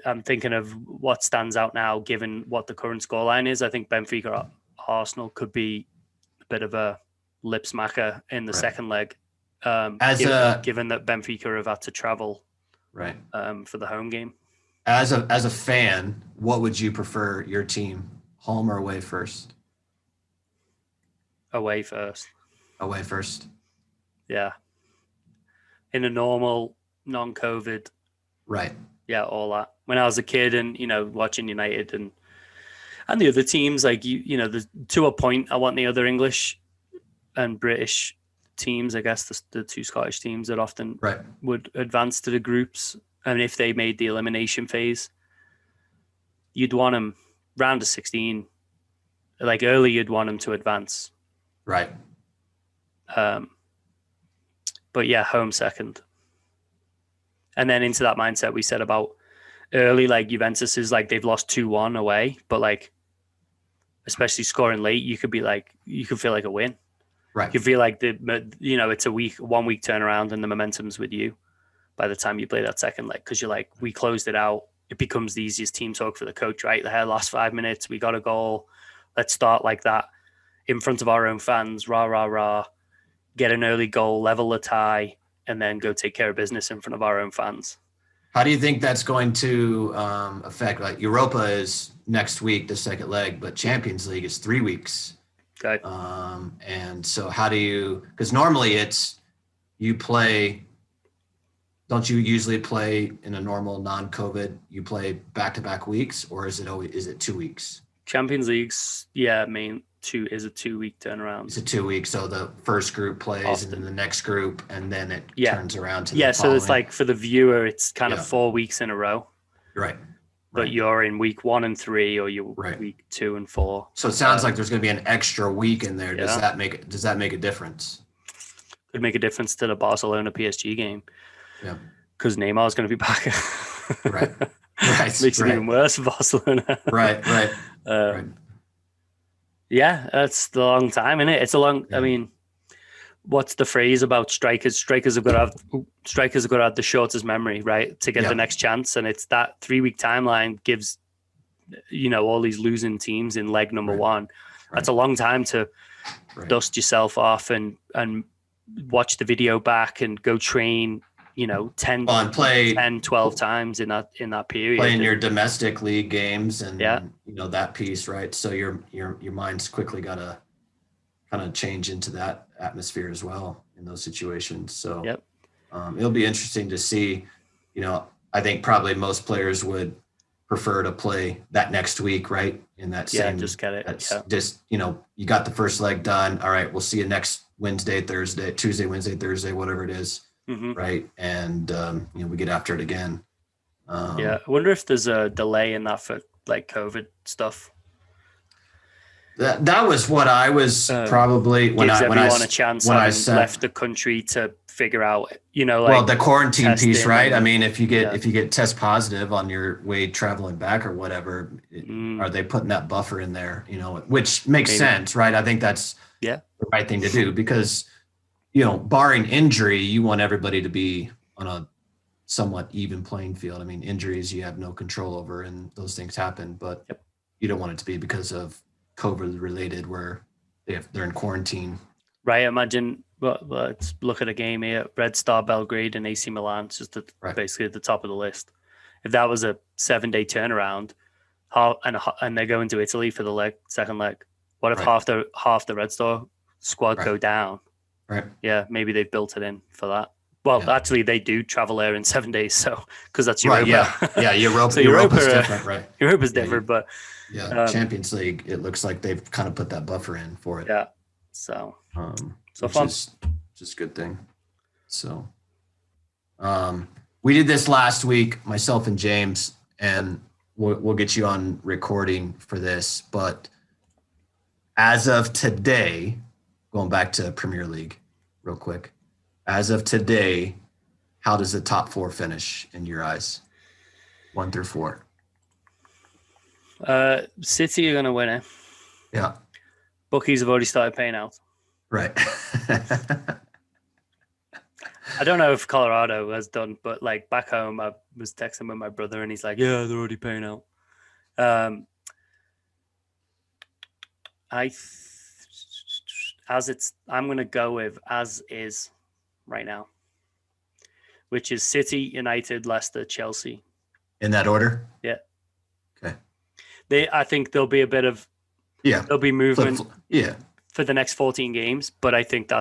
I'm thinking of what stands out now, given what the current scoreline is. I think Benfica Arsenal could be a bit of a lip smacker in the second leg, given that Benfica have had to travel for the home game. As a fan, what would you prefer your team, home or away first? Away first. Away first. Yeah. In a normal, non-COVID. Right. Yeah, all that. When I was a kid and, watching United and the other teams, like, to a point, I want the other English and British teams, I guess the two Scottish teams that often would advance to the groups. And if they made the elimination phase, you'd want them round of 16. Like early, you'd want them to advance. Right. But yeah, home second. And then into that mindset we said about early, like Juventus is like they've lost 2-1 away, but like especially scoring late, you could feel like a win. Right. You feel like it's a 1 week turnaround and the momentum's with you by the time you play that second leg because you're like, we closed it out. It becomes the easiest team talk for the coach, right? The last 5 minutes, we got a goal. Let's start like that in front of our own fans, rah, rah, rah, get an early goal, level the tie, and then go take care of business in front of our own fans. How do you think that's going to affect, like Europa is next week, the second leg, but Champions League is 3 weeks. Okay. And so how do you, because normally it's you play, don't you usually play in a normal non-COVID, you play back-to-back weeks, or is it 2 weeks? Champions League's, yeah, is a 2 week turnaround. It's a 2 week, so the first group plays Often. and then the next group, and then it turns around to the the following. So it's like for the viewer, it's kind of 4 weeks in a row. Right. But you're in week 1 and 3, or you're week 2 and 4. So it sounds like there's going to be an extra week in there. Yeah. Does that make a difference? Could make a difference to the Barcelona PSG game. Yeah. Because Neymar's going to be back. Right. Makes it even worse for Barcelona. Right. Yeah, that's the long time, isn't it? It's a long. Yeah. I mean, what's the phrase about strikers? Strikers have got to have the shortest memory, right, to get the next chance. And it's that 3 week timeline gives, all these losing teams in leg number 1 That's a long time to dust yourself off and watch the video back and go train, 10, Well, and play 10, 12 times in that period. Playing your domestic league games and Yeah. that piece, right? So your mind's quickly got to kind of change into that atmosphere as well in those situations. So Yep. It'll be interesting to see. I think probably most players would prefer to play that next week, right? In that same, just get it. Just you got the first leg done. All right, we'll see you next Tuesday, Wednesday, Thursday, whatever it is, right? And we get after it again. I wonder if there's a delay in that for like COVID stuff. That was what I was probably when gives I everyone a chance having left the country to figure out, the quarantine piece, right? I mean, if you get Yeah. if you get test positive on your way traveling back or whatever, are they putting that buffer in there? Which makes sense, right? I think that's the right thing to do because barring injury, you want everybody to be on a somewhat even playing field. I mean, injuries you have no control over, and those things happen, but you don't want it to be because of COVID related where they're in quarantine. Right. Imagine, let's look at a game here. Red Star Belgrade and AC Milan, it's just basically at the top of the list. If that was a 7-day turnaround, and they're going to Italy for the second leg, what if half the Red Star squad go down? Right. Yeah, maybe they've built it in for that. Well, actually, they do travel there in 7 days, so because that's Europa. Right, yeah, Europa. So Europa's different, right? Europa's different, but Champions League. It looks like they've kind of put that buffer in for it. Yeah, so which fun. is just a good thing. So, we did this last week, myself and James, and we'll get you on recording for this. But as of today, going back to Premier League, real quick. As of today, how does the top 4 finish in your eyes? 1 through 4. City are going to win it. Yeah. Bookies have already started paying out. Right. I don't know if Colorado has done, but like back home, I was texting with my brother and he's like, yeah, they're already paying out. I'm going to go with as is right now, which is City, United, Leicester, Chelsea. In that order? Yeah. Okay. I think there'll be a bit of there'll be movement for the next 14 games, but I think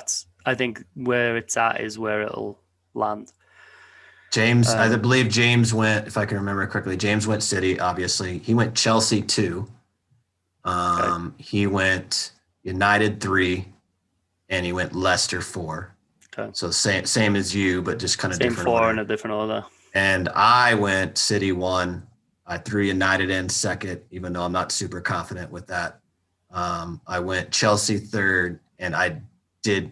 where it's at is where it'll land. James, I believe James went, if I can remember correctly, James went City, obviously. He went Chelsea 2. He went United 3, and he went Leicester 4. Okay. So same as you, but just kind of different. Same 4 order. in a different order. And I went City 1. I threw United in second, even though I'm not super confident with that. I went Chelsea 3rd, and I did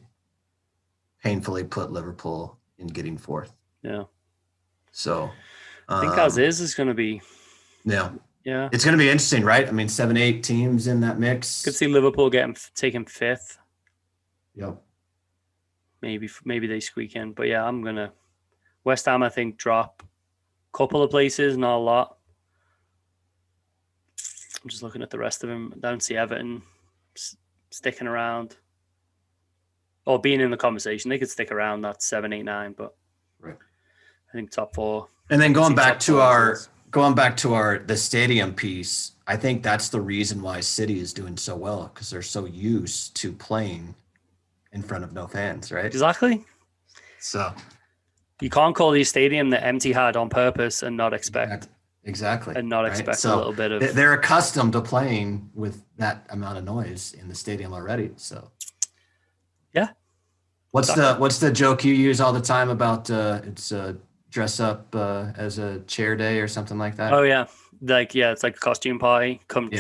painfully put Liverpool in getting 4th. Yeah. So I think as is going to be. Yeah. Yeah. It's going to be interesting, right? I mean, 7-8 teams in that mix. Could see Liverpool taking 5th. Yep. Maybe they squeak in, but yeah, I'm gonna West Ham. I think drop a couple of places, not a lot. I'm just looking at the rest of them. I don't see Everton sticking around or being in the conversation. They could stick around that 7, 8, 9, but right. I think top 4. And then going back to the stadium piece, I think that's the reason why City is doing so well, because they're so used to playing in front of no fans, right? Exactly. So you can't call the stadium the empty had on purpose and not expect exactly and not expect a little bit of. They're accustomed to playing with that amount of noise in the stadium already. So yeah. What's the joke you use all the time about it's dress up as a chair day or something like that? Oh yeah, it's like a costume party. Come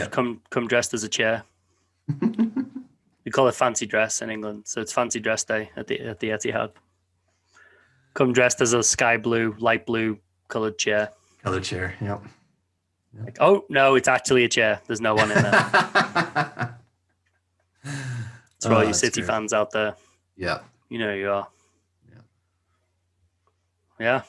dressed as a chair. We call it fancy dress in England, so it's fancy dress day at the Etihad. Come dressed as a light blue colored chair. Colored chair, yep. Like, oh no, it's actually a chair. There's no one in there. For all you City fans out there. Yeah. You know who you are. Yeah.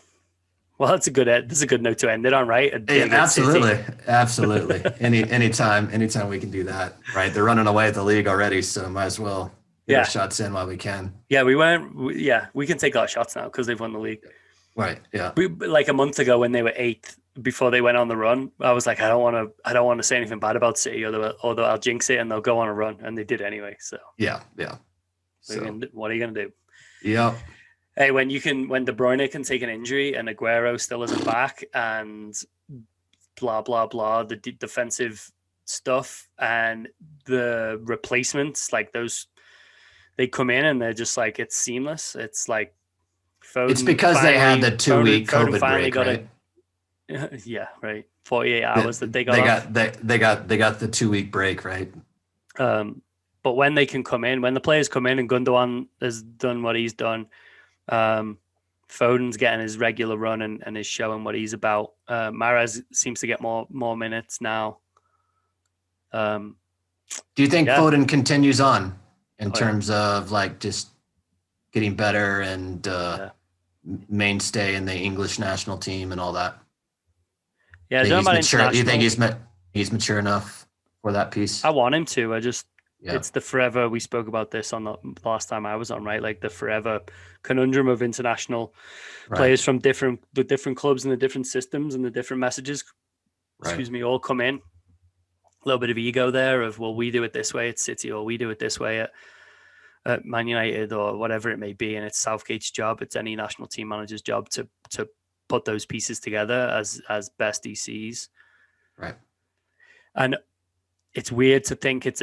Well, that's a good note to end it on, right? A dig at City. Absolutely. Anytime we can do that, right? They're running away at the league already, so might as well get Yeah. our shots in while we can. Yeah, we can take our shots now because they've won the league. Right. Yeah. Like a month ago when they were 8th before they went on the run, I was like, I don't want to say anything bad about City, although I'll jinx it and they'll go on a run, and they did anyway. So Yeah. so what are you gonna do? Yep. Hey, when De Bruyne can take an injury and Aguero still isn't back, and blah blah blah, the defensive stuff and the replacements, like those, they come in and they're just like, it's seamless. It's like Foden. It's because they had the 2-week COVID break, right? Yeah, right. 48 hours that they got. They got the 2-week break, right? But when they can come in, when the players come in and Gundogan has done what he's done, Foden's getting his regular run and is showing what he's about. Mahrez seems to get more minutes now. Do you think Foden continues on in terms of like just getting better and mainstay in the English national team and all that? Yeah, you think he's mature enough for that piece? I want him to. It's the forever, we spoke about this on the last time I was on, right? Like the forever conundrum of international players from the different clubs and the different systems and the different messages, all come in. A little bit of ego there of, well, we do it this way at City, or we do it this way at Man United, or whatever it may be. And it's Southgate's job, it's any national team manager's job to put those pieces together as best he sees. Right. And it's weird to think it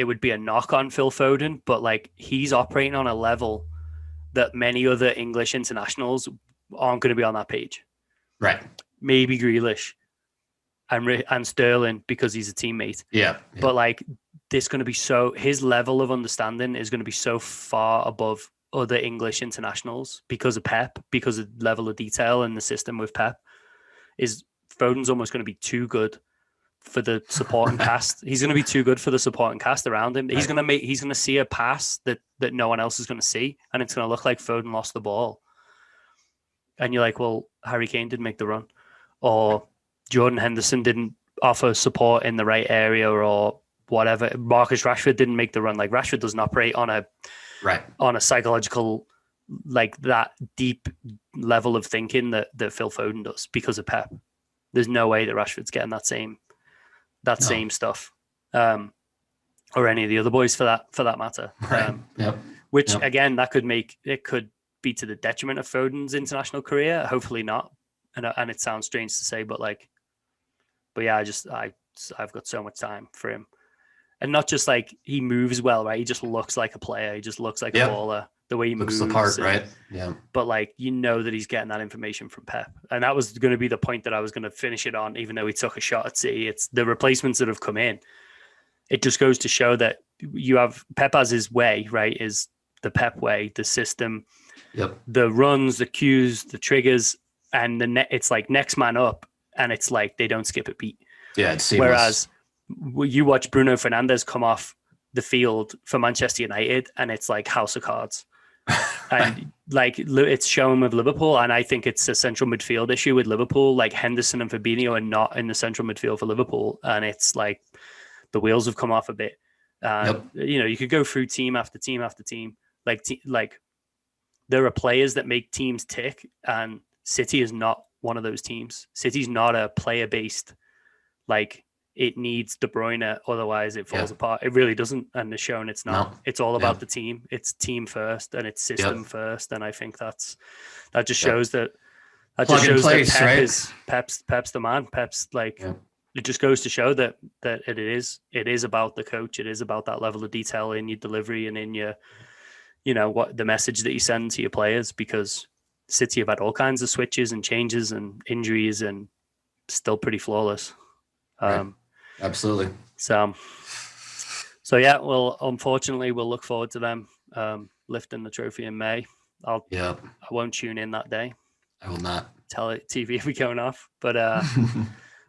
would be a knock on Phil Foden, but like he's operating on a level that many other English internationals aren't going to be on that page. Right. Maybe Grealish and Sterling because he's a teammate. Yeah. But like his level of understanding is going to be so far above other English internationals because of Pep, because of the level of detail in the system with Pep. Foden's almost going to be too good for the supporting cast. He's going to be too good for the supporting cast around him. He's going to see a pass that no one else is going to see, and it's going to look like Foden lost the ball. And you're like, well, Harry Kane didn't make the run, or Jordan Henderson didn't offer support in the right area, or whatever. Marcus Rashford didn't make the run. Like Rashford doesn't operate on a psychological, like that deep level of thinking that Phil Foden does because of Pep. There's no way that Rashford's getting that same stuff, or any of the other boys for that matter. Which again, that could be to the detriment of Foden's international career. Hopefully not. And it sounds strange to say, but yeah, I've got so much time for him, and not just like he moves well, right? He just looks like a player. He just looks like a baller. The way he looks moves, the part, right? Yeah. But like, that he's getting that information from Pep, and that was going to be the point that I was going to finish it on. Even though he took a shot at City, it's the replacements that have come in. It just goes to show that you have Pep as his way, right? Is the Pep way, the system, the runs, the cues, the triggers, and it's like next man up, and it's like they don't skip a beat. Yeah, it's seamless. Whereas you watch Bruno Fernandes come off the field for Manchester United, and it's like house of cards. And like it's shown with Liverpool, and I think it's a central midfield issue with Liverpool. Like Henderson and Fabinho are not in the central midfield for Liverpool, and it's like the wheels have come off a bit. You could go through team after team after team. Like there are players that make teams tick, and City is not one of those teams. City's not a player based. Like it needs De Bruyne, otherwise it falls apart. It really doesn't, and it's shown it's not. No. It's all about the team. It's team first, and it's system first. And I think that just shows that Pep is Pep's the man. Pep's like it just goes to show that it is about the coach. It is about that level of detail in your delivery and in your, what the message that you send to your players. Because City have had all kinds of switches and changes and injuries, and still pretty flawless. Absolutely. So yeah, well, unfortunately, we'll look forward to them lifting the trophy in May. I won't tune in that day. I will not. TV will be going off, but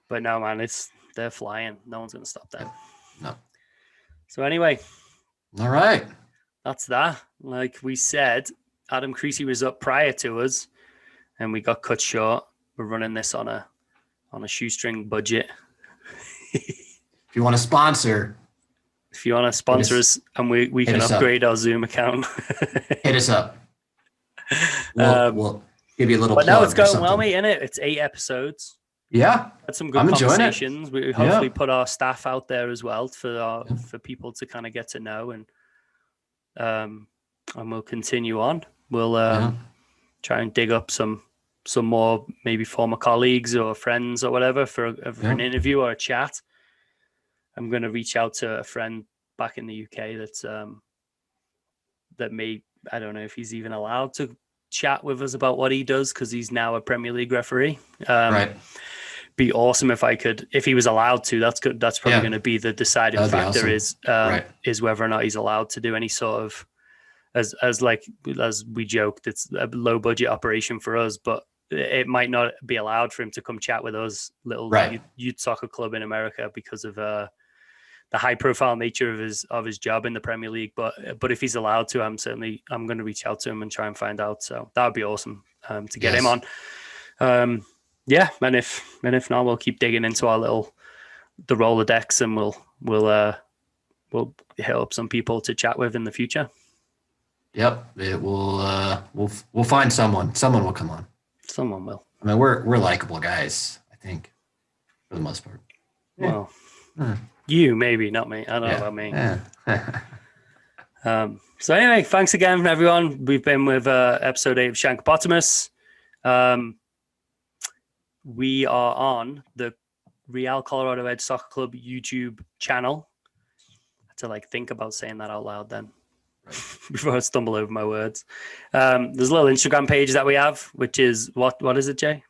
but no, man, they're flying. No one's going to stop them. No. So anyway, all right, that's that. Like we said, Adam Creasy was up prior to us, and we got cut short. We're running this on a shoestring budget. If you want to sponsor, If you want to sponsor us, and we can upgrade our Zoom account, hit us up. We'll give you a little but plug. now it's going or well, something. mate, isn't it? It's 8 episodes. Yeah. Had some good I'm enjoying it. conversations. We hopefully put our staff out there as well for people to kind of get to know, and we'll continue on. We'll try and dig up some more maybe former colleagues or friends or whatever for an interview or a chat. I'm going to reach out to a friend back in the UK that's that may, I don't know if he's even allowed to chat with us about what he does because he's now a Premier League referee. Right. Be awesome if he was allowed to. That's good. That's probably going to be the deciding factor. Awesome. Is whether or not he's allowed to do any sort of, as we joked, it's a low budget operation for us, but it might not be allowed for him to come chat with us little youth soccer club in America because of the high profile nature of his job in the Premier League. But if he's allowed to, I'm going to reach out to him and try and find out. So that would be awesome to get him on. And if not, we'll keep digging into the Rolodex, and we'll hit up some people to chat with in the future. Yep, it will. We'll find someone. Someone will come on. Someone will. I mean, we're likable guys, I think, for the most part. Well, you maybe, not me. I don't know about me. Yeah. So anyway, thanks again, everyone. We've been with episode 8 of Shankopotamus. We are on the Real Colorado Edge Soccer Club YouTube channel. I had to think about saying that out loud then. Before I stumble over my words. There's a little Instagram page that we have, which is what is it, Jay?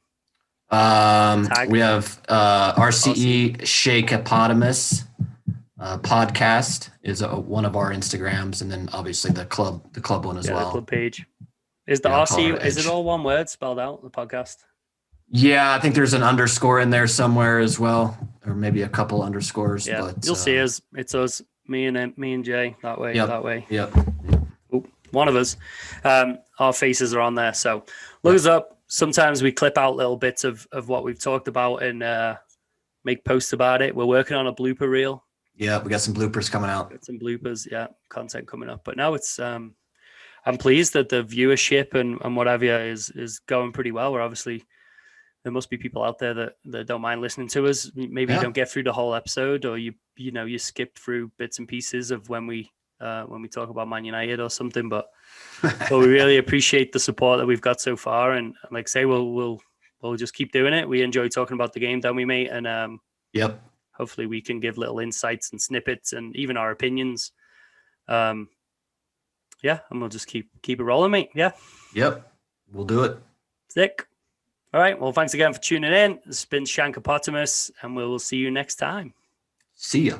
We have RCE Shakeopotamus podcast is one of our Instagrams, and then obviously the club one as well. The club page. Is the RC, is it all one word spelled out, the podcast? Yeah, I think there's an underscore in there somewhere as well, or maybe a couple underscores. Yeah, but, you'll see us. It's us. Me and Jay that way. That way. Yep. Ooh, one of us. Our faces are on there. So look us up. Sometimes we clip out little bits of what we've talked about and make posts about it. We're working on a blooper reel. Yeah, we got some bloopers coming out. Got some bloopers, content coming up. But now it's I'm pleased that the viewership and whatever is going pretty well. We're obviously, there must be people out there that don't mind listening to us. Maybe you don't get through the whole episode, or you skipped through bits and pieces of when we talk about Man United or something. But we really appreciate the support that we've got so far, and like I say, we'll just keep doing it. We enjoy talking about the game, don't we, mate? And hopefully we can give little insights and snippets and even our opinions. And we'll just keep it rolling, mate. Yeah. Yep, we'll do it. Sick. All right. Well, thanks again for tuning in. It's been Shankopotamus, and we'll see you next time. See ya.